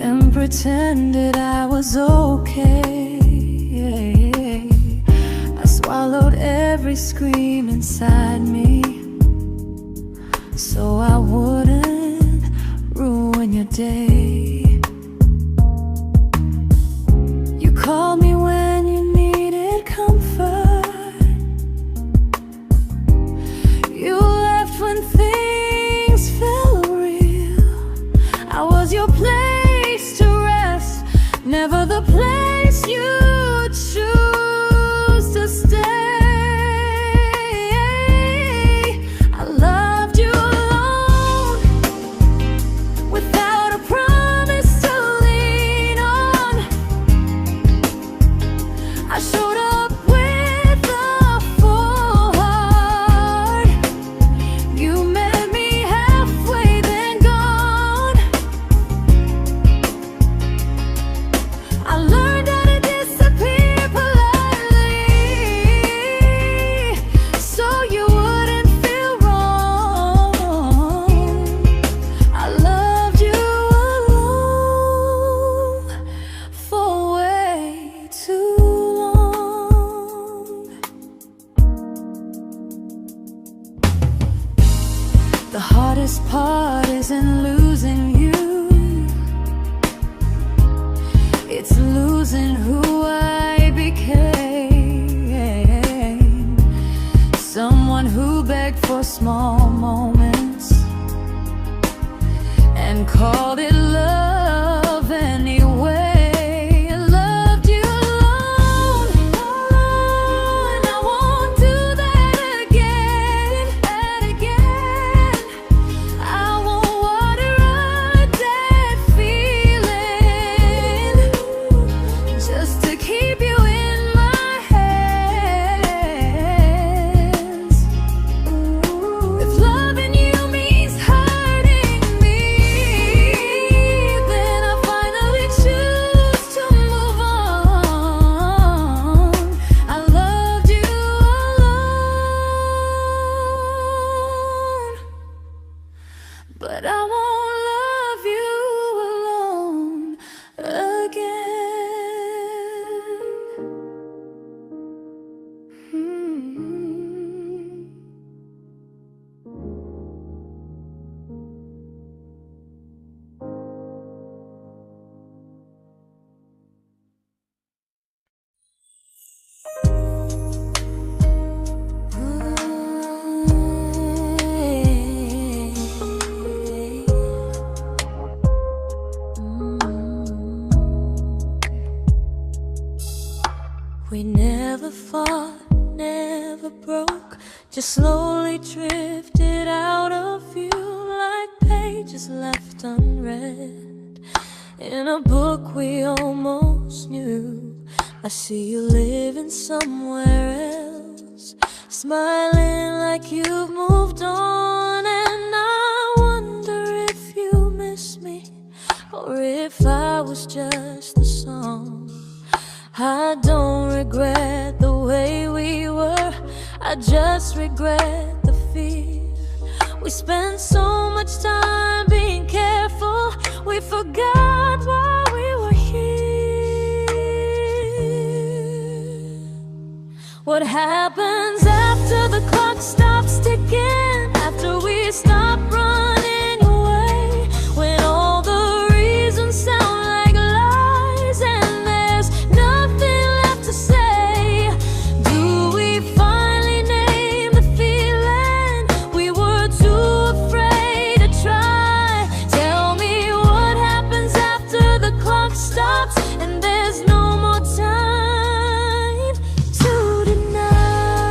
and pretended I was okay. I swallowed every scream inside me so I wouldn't ruin your day. You called me when you needed comfort. You left when things felt real. I was your place to rest, never the place you choose to stay. I loved you alone, without a promise to lean on. I showed up with a full heart. You met me halfway, then gone. I learned how to disappear politely, so you wouldn't feel wrong. I loved you alone for way too long. The hardest part isn't losing you, it's losing who I became. Someone who begged for small moments and called it love anyway. I loved you alone, and I won't do that again. I won't water a dead feeling just to keep you in my hands. If loving you means hurting me, then I finally choose to move on. I loved you alone, but I won't love you alone again. We never fought, never broke, just slowly drifted out of view like pages left unread in a book we almost knew. I see you living somewhere else, smiling like you've moved on, and I wonder if you miss me or if I was just a song. I don't regret the way we were, I just regret the fear. We spent so much time being careful, we forgot why we were here. What happens after the clock stops ticking, after we stop running away, when all the reasons sound like lies and there's nothing left to say? Do we finally name the feeling we were too afraid to try? Tell me what happens after the clock stops and there's no more time to deny.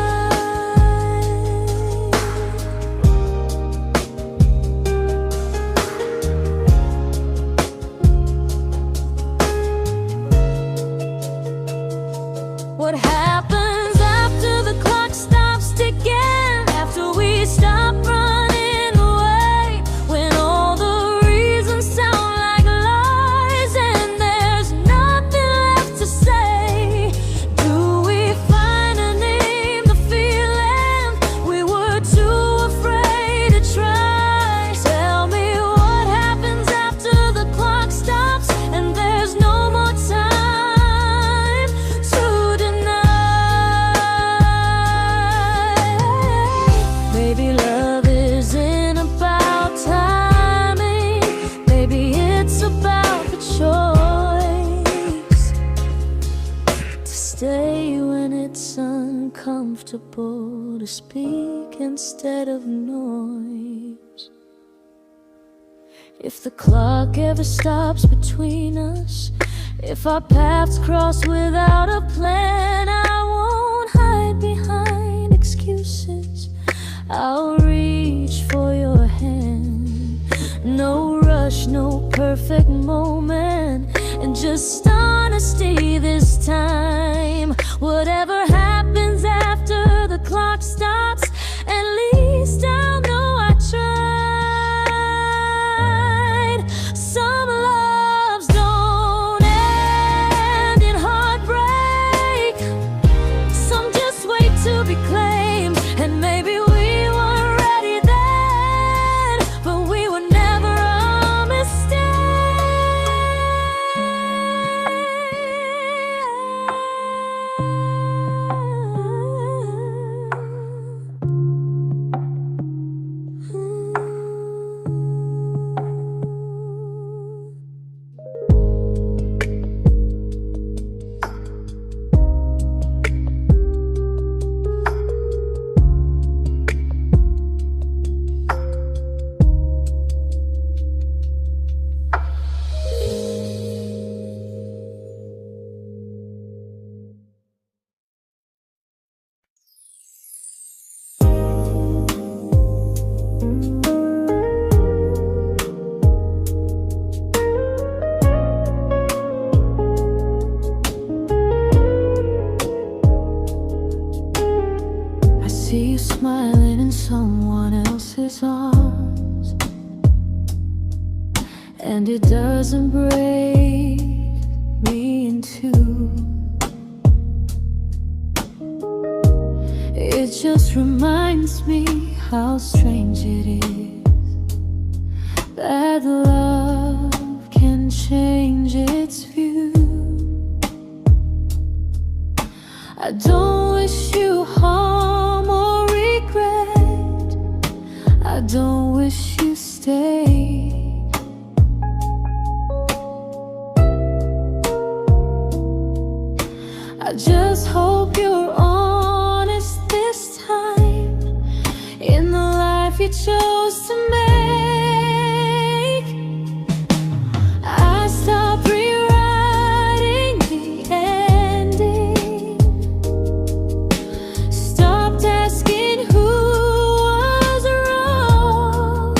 comfortable to speak instead of noise. If the clock ever stops between us, if our paths cross without a plan, I won't hide behind excuses. I'll reach for your hand. No rush, no perfect moment, and just honesty this time. Whatever happens after the clock stops, at least I'll know I tried. Some loves don't end in heartbreak, some just wait to be claimed. And maybe we weren't ready then, but we were never a mistake. I see you smiling in someone else's arms, and it doesn't break me in two. It just reminds me how strange it is that love can change its view. I don't wish you harm or regret, I don't wish you stayed. I just hope you're honest this time in the life you chose to make. I stopped rewriting the ending, stopped asking who was wrong.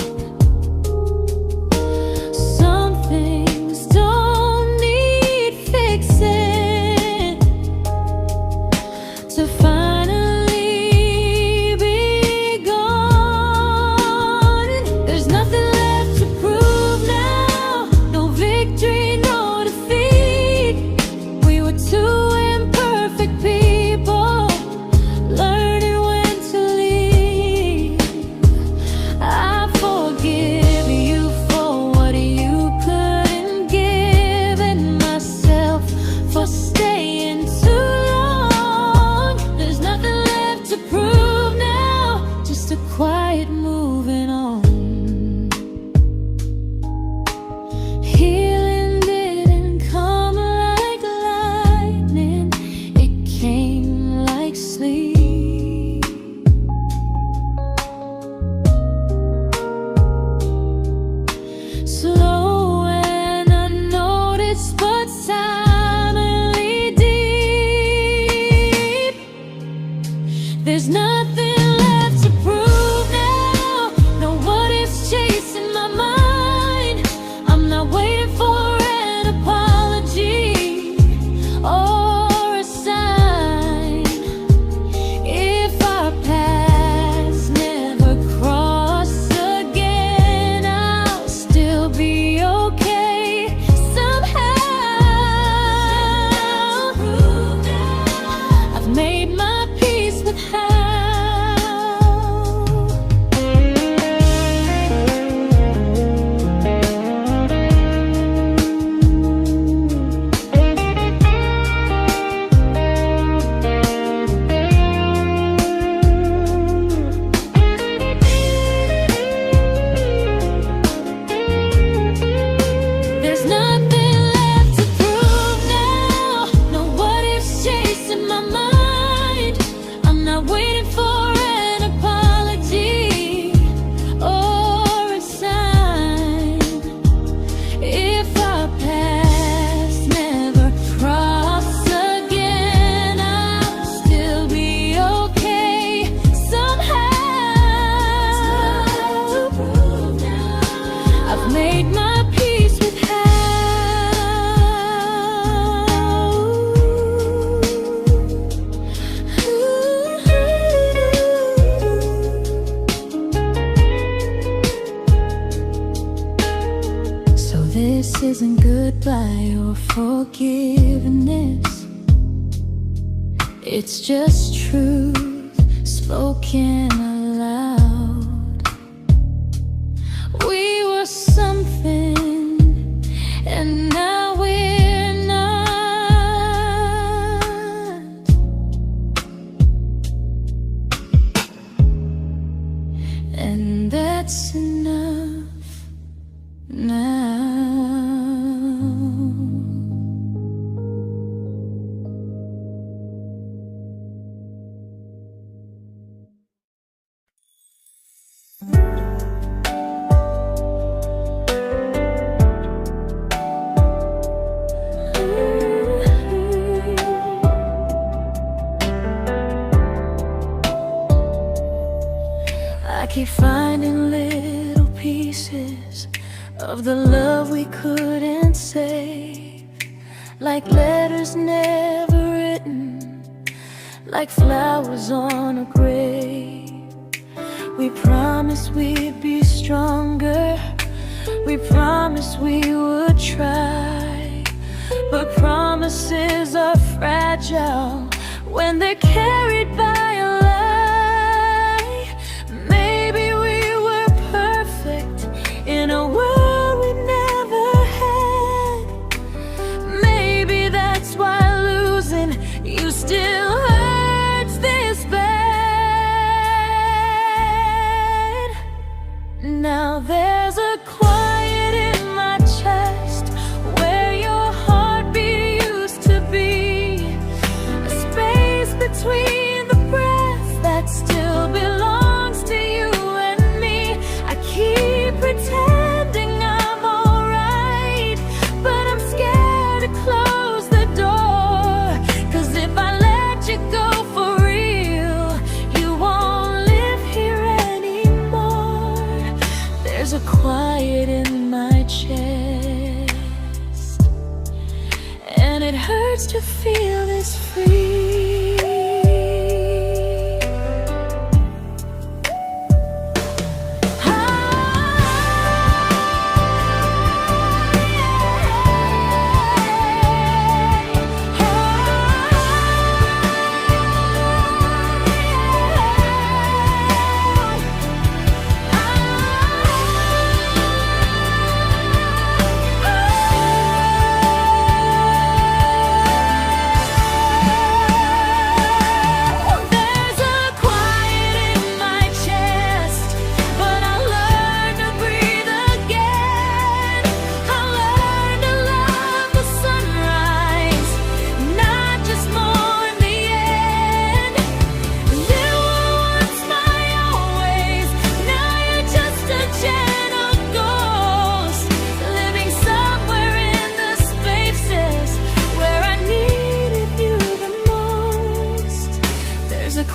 I've made my peace with how. So this isn't goodbye or forgiveness. It's just truth spoken aloud. We were something, and now we're not. And that's enough now. I keep finding little pieces of the love we couldn't save, like letters never written, like flowers on a grave. We promised we'd be stronger, we promised we would try, but promises are fragile when they're carried by a lie. Maybe we were perfect in a world we never had. Maybe that's why losing you still hurts this bad. Now there's a quiet in my chest where your heartbeat used to be, a space between the breaths that still belongs to you and me. I keep pretending I'm alright, but I'm scared to close the door, 'cause if I let you go for real, you won't live here anymore. There's a quiet in my chest, and it hurts to feel this free.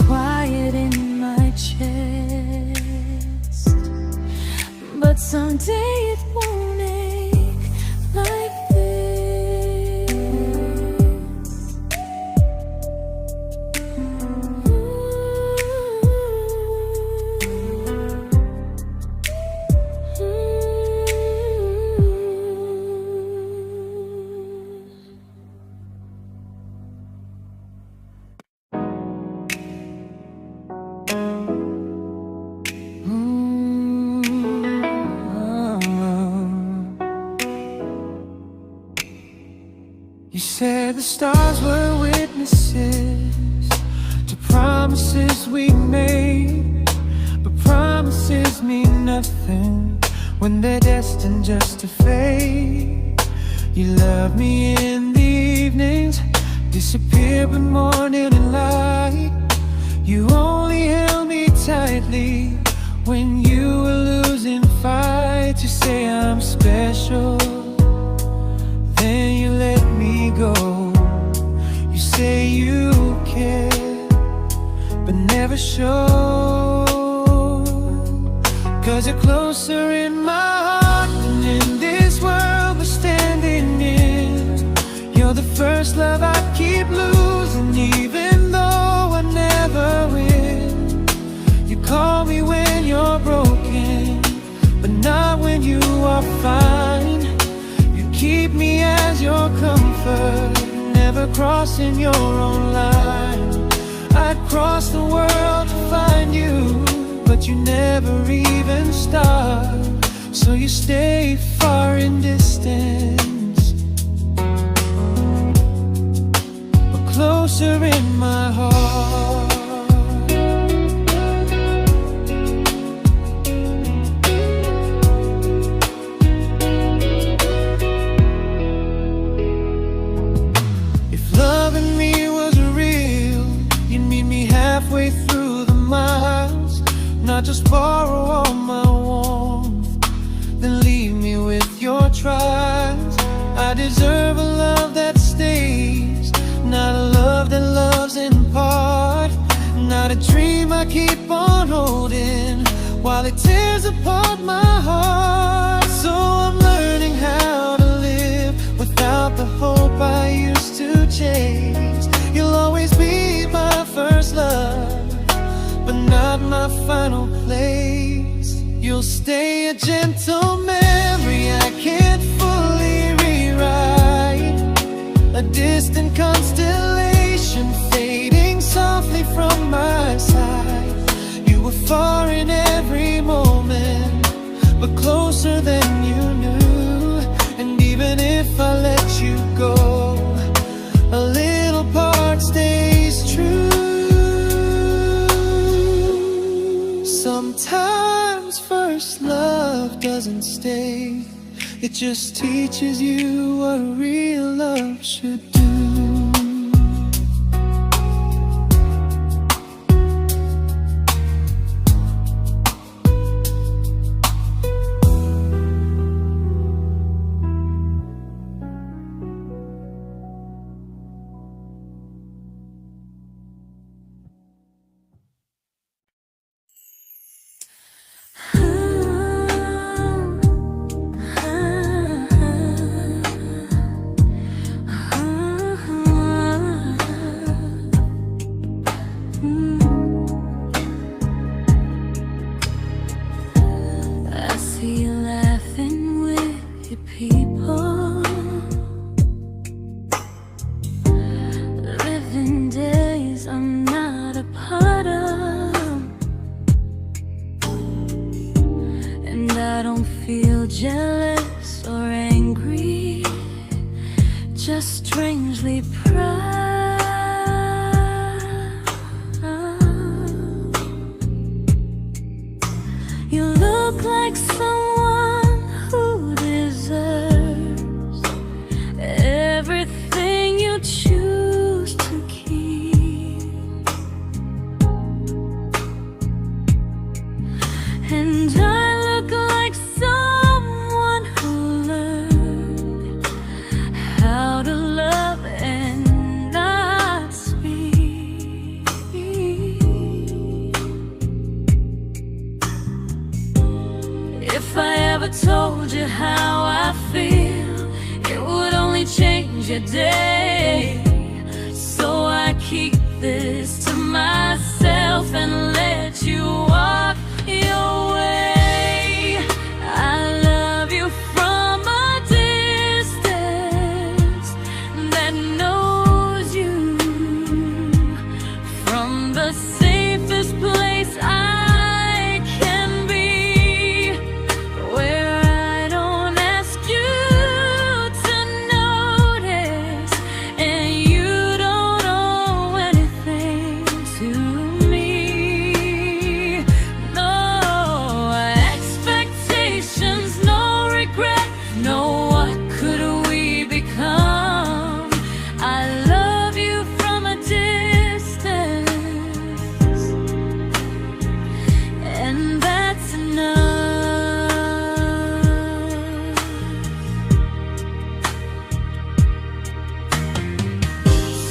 Quiet in my chest, but someday it won't ache like this. You said the stars were witnesses to promises we made, but promises mean nothing when they're destined just to fade. You love me in the evenings, disappear when morning and light. You only held me tightly when you were losing fights. You say I'm special, then you let me go. You say you care, but never show, 'cause you're closer in my heart than was your comfort, never crossing your own line. I'd cross the world to find you, but you never even start. So you stay far in distance, but closer in my heart. Halfway through the miles, not just borrow all my warmth, then leave me with your trials. I deserve a love that stays, not a love that loves in part, not a dream I keep on holding while it tears apart my heart. So I'm learning how to live without the hope I used to chase. You'll always be my first love, but not my final place. You'll stay a gentle memory I can't fully rewrite, a distant constellation fading softly from my side. You were far in every moment, but closer than you knew. And even if I let you go, a little part stays true. Sometimes first love doesn't stay, it just teaches you what real love should do. Jealous or angry, just strangely proud. You look like someone who deserves everything you choose to keep. And I look like someone who learned how to love and not speak. If I ever told you how I feel, it would only change your day. So I keep this to myself and let you walk your way. I love you from a distance that knows you, from the safest place I can be, where I don't ask you to notice and you don't owe anything to me. No expectations, no regret, no what could we become. I love you from a distance, and that's enough.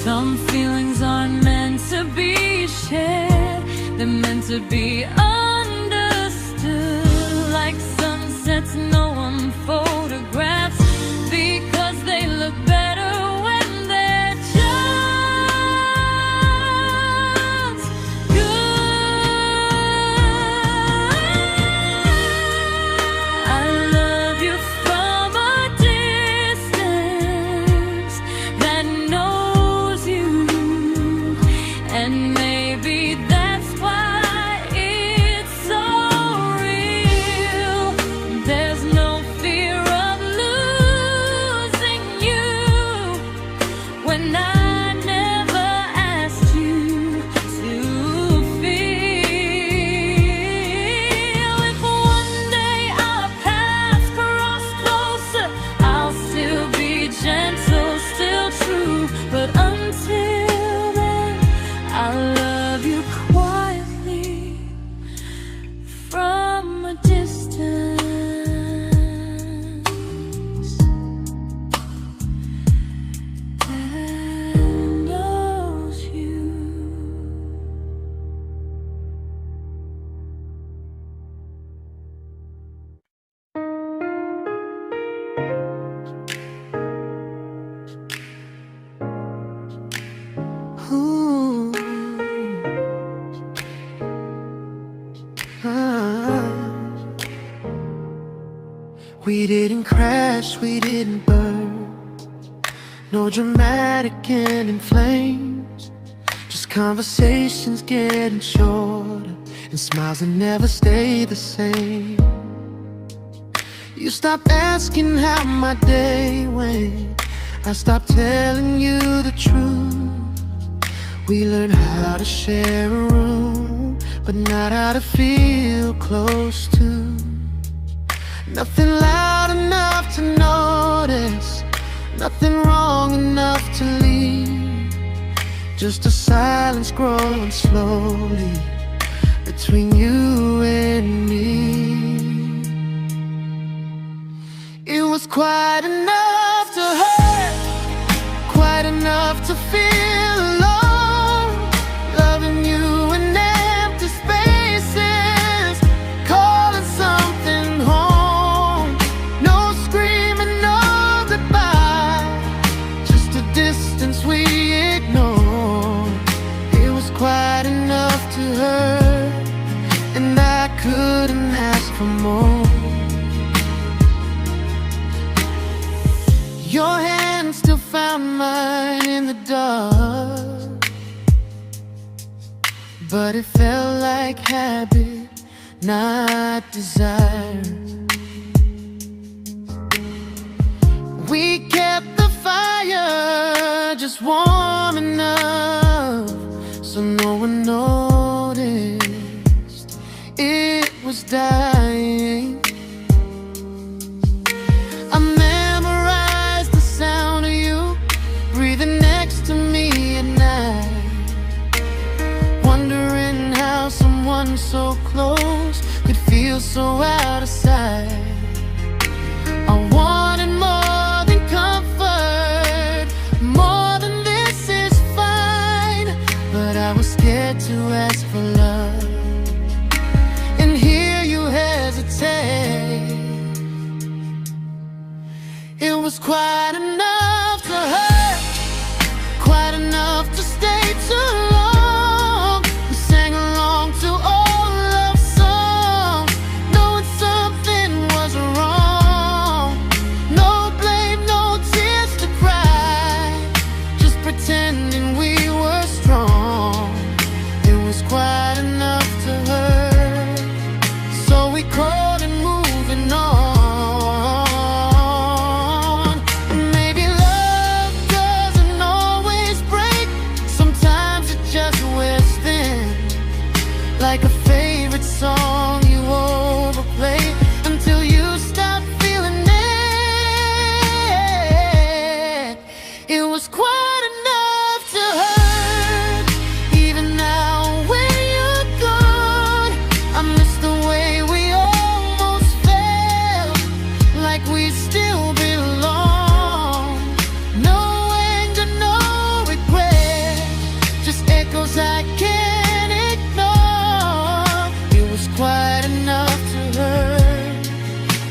Some feelings aren't meant to be shared, they're meant to be understood, like sunsets no one photographs, because they look better when they're just good. I love you from a distance We didn't crash, we didn't burn. No dramatic end in flames. Just conversations getting shorter, and smiles that never stay the same. You stopped asking how my day went. I stopped telling you the truth. We learned how to share a room, but not how to feel close to. Nothing loud enough to notice, nothing wrong enough to leave. Just a silence growing slowly between you and me. It was quite enough to hurt, quite enough to feel alone. Loving you in empty spaces, calling something home. No screaming, no goodbye, just a distance we ignored. It was quite enough to hurt, and I couldn't ask for more. Your hand still found mine in the dark, but it felt like habit, not desire. We kept the fire just warm enough so no one noticed it was dying. I memorized the sound of you breathing next to me at night, wondering how someone so close could feel so out of sight. I wanted more than comfort, more than this is fine, but I was scared to ask for love and hear you hesitate. It was quite enough to hurt, quite enough to stay too long. We sang along to old love songs, knowing something was wrong. No blame, no tears to cry, just pretending we were strong. It was quite enough to hurt, so we called and moving on. Like a favorite song you overplay until you stop feeling it. It was quite enough to hurt. Even now when you're gone, I miss the way we almost felt, like we still belong. No anger, no regret, just echoes I can't ignore. Quite enough to hurt,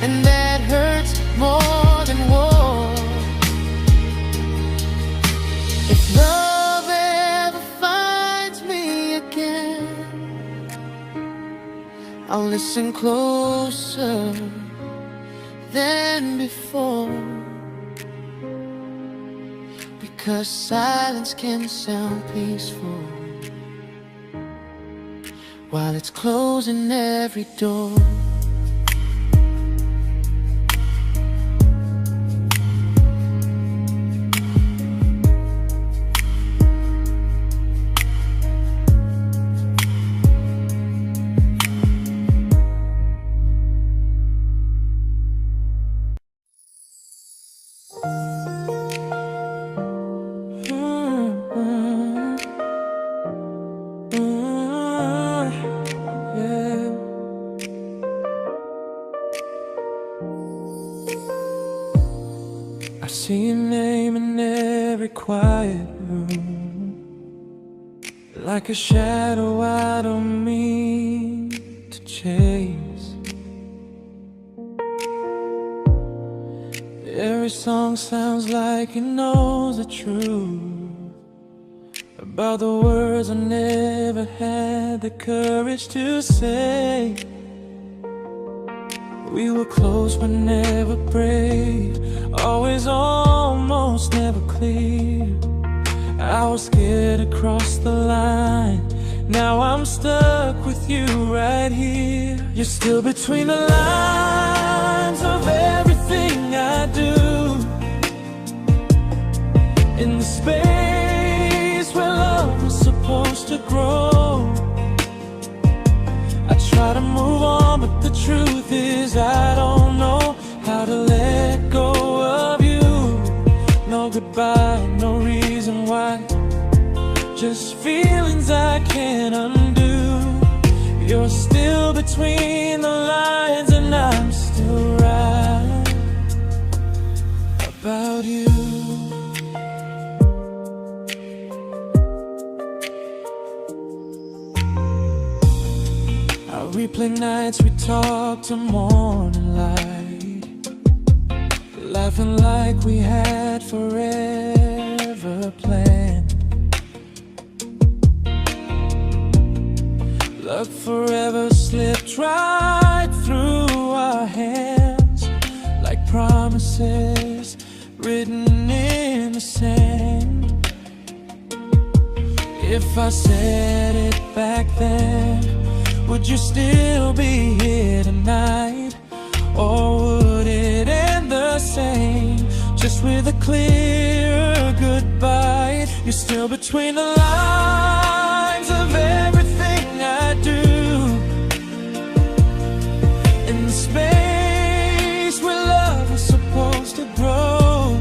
and that hurts more than war. If love ever finds me again, I'll listen closer than before, because silence can sound peaceful while it's closing every door. I see your name in every quiet room, like a shadow I don't mean to chase. Every song sounds like it knows the truth about the words I never had the courage to say. We were close but never brave, always almost, never clear. I was scared to cross the line, now I'm stuck with you right here. You're still between the lines of everything I do, in the space where love was supposed to grow. I try to move on, but the truth is I don't know how to let go of you. No goodbye, no reason why, just feelings I can't undo. You're still between the lines and I'm still right about you. I replay nights we talk to morning light, laughing like we had forever planned. Luck forever slipped right through our hands, like promises written in the sand. If I said it back then, would you still be here tonight? Or would it end the same, just with a clearer goodbye? You're still between the lines of everything I do, in the space where love was supposed to grow.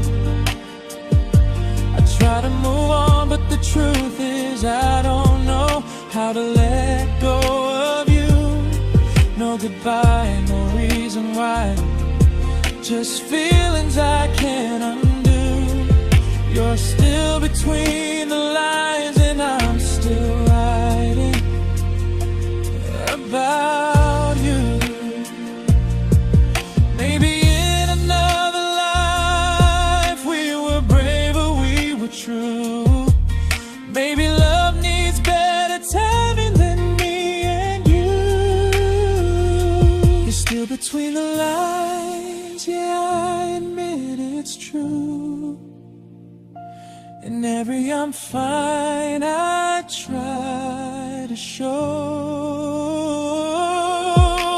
I try to move on, but the truth is I don't know how to let go of you. No goodbye, no reason why, just feelings I can't undo. You're still between the lines and I'm still writing about you. Maybe in another life we were braver, we were true. Maybe love needs better timing than me and you. You're still between the lines, yeah, I admit it's true. In every I'm fine I try to show.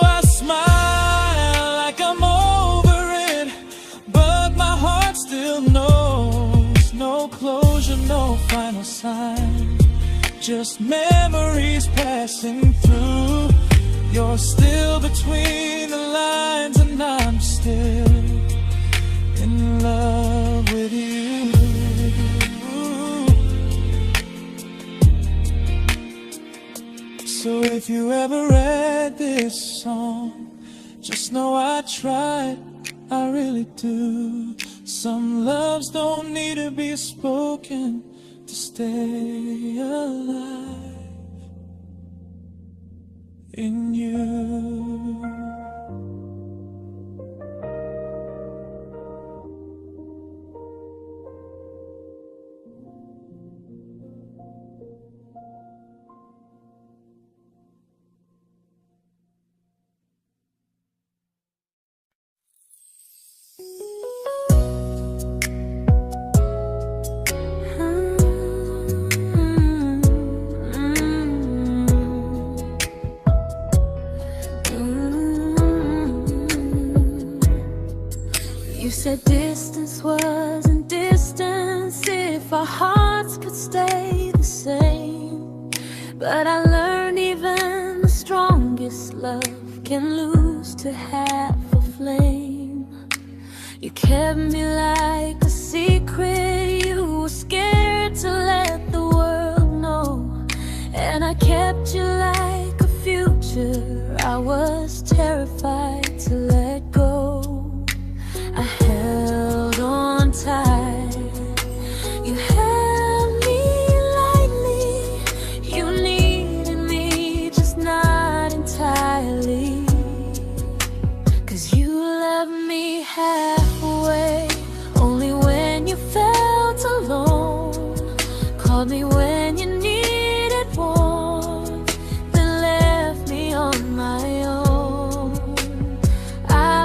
I smile like I'm over it, but my heart still knows. No closure, no final sign, just memories passing through. You're still between the lines and I'm still in love with you. So if you ever read this song, just know I tried, I really do. Some loves don't need to be spoken to stay alive in you. You said distance wasn't distance if our hearts could stay the same. But I learned even the strongest love can lose to half a flame. You kept me like a secret, you were scared to let the world know. And I kept you like a future, I was terrified to let go. I held on tight, you held me lightly. You needed me, just not entirely. 'Cause you loved me halfway, only when you felt alone. Called me when you needed warmth, then left me on my own. I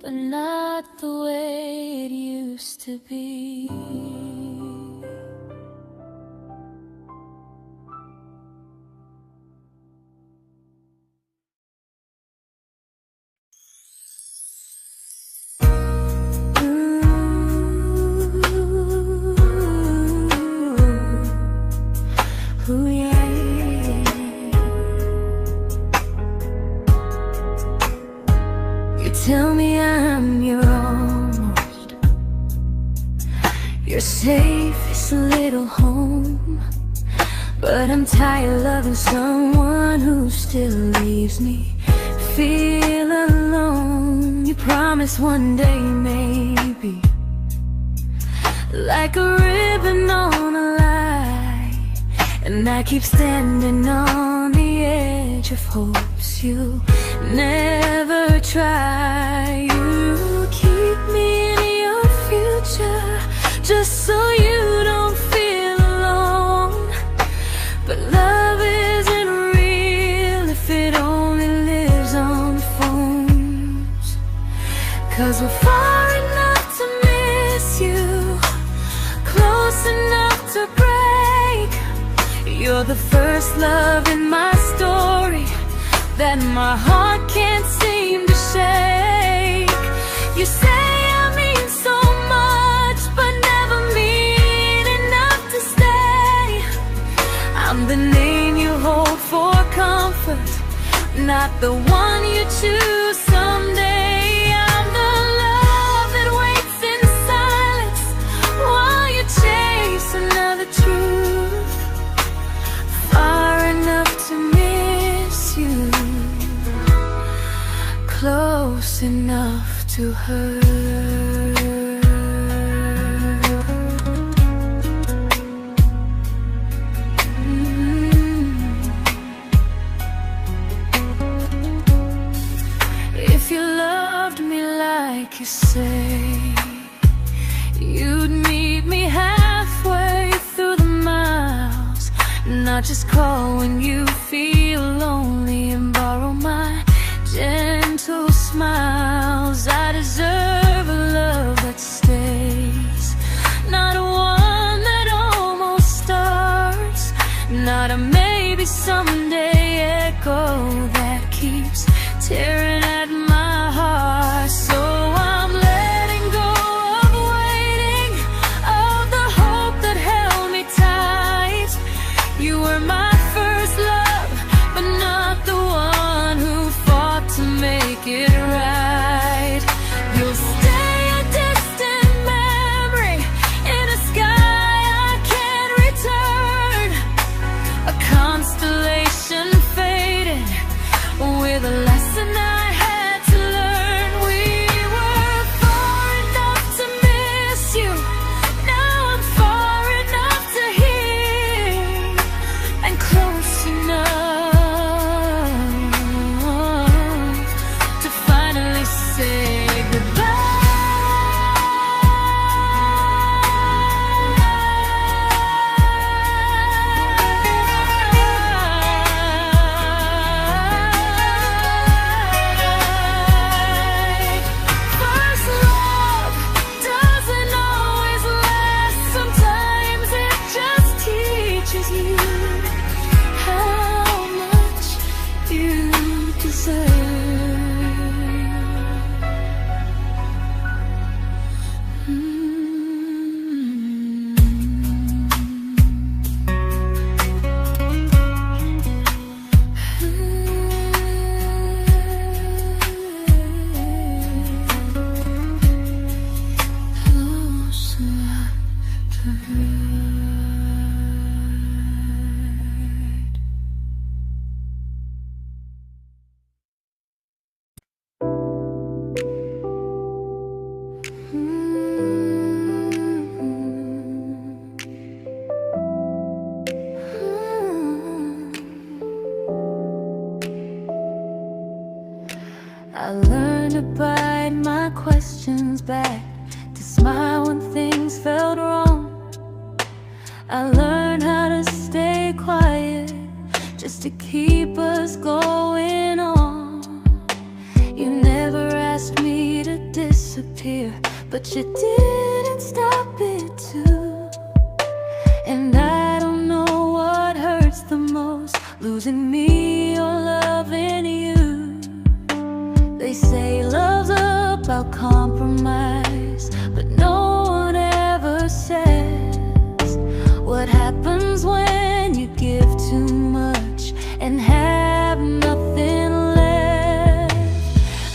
but not the way it used to be. Ooh, yeah. You tell me I'm your almost, your safest little home, but I'm tired of loving someone who still leaves me feel alone. You promise one day maybe, like a ribbon on a line, and I keep standing on the edge of hopes you never try. You keep me in your future just so you don't feel alone, but love isn't real if it only lives on the phones. 'Cause we're far enough to miss you, close enough to break. You're the first love in my story that my heart can't seem to shake. You say I mean so much, but never mean enough to stay. I'm the name you hold for comfort, not the one you choose someday. I'm the love that waits in silence while you chase another truth. Far enough to miss you, close enough to hurt. If you loved me like you say, you'd meet me halfway through the miles, not just call when you feel lonely and borrow my gentle smiles. I deserve a love that stays, not a one that almost starts, not a maybe someday echo that keeps tearing at my heart. So I'm letting go of waiting, of the hope that held me tight. You were my first love, but not the one who fought to make it right. You'll stay a distant memory in a sky I can't return, a constellation faded with a lesson I had to learn. We were far enough to miss you, now I'm far enough to hear, and close enough to finally say goodbye. First love doesn't always last, sometimes it just teaches you how much you deserve. Close enough to hurt. I learned to bite my questions back, to smile when things felt wrong. I learned how to stay quiet just to keep us going on. You never asked me to disappear, but you didn't stop it too. And I don't know what hurts the most, losing me or loving you. They say love's about compromise, but no one ever says what happens when you give too much and have nothing left.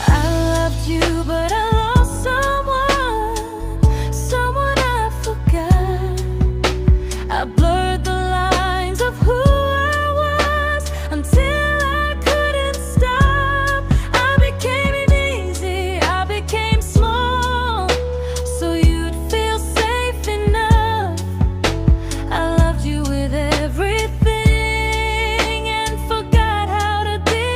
I loved you, but I lost someone I forgot. I blurred the lines of who I was until I couldn't stop. I became easy, I became small, so you'd feel safe enough. I loved you with everything and forgot how to be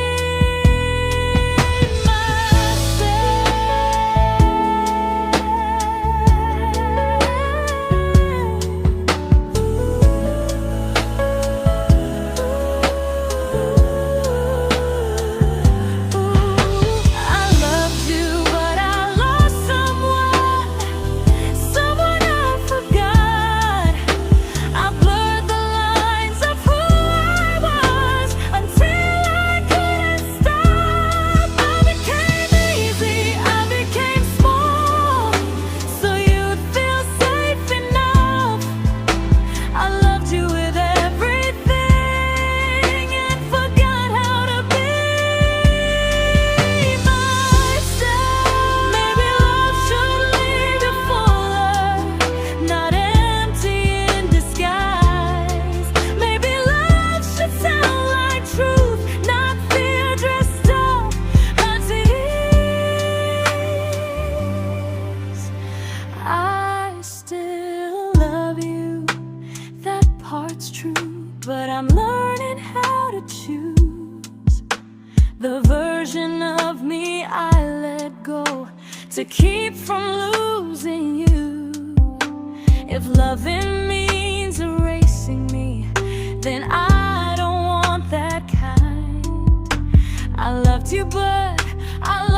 but I'm learning how to choose the version of me I let go to keep from losing you. If loving means erasing me, then I don't want that kind. I loved you, but I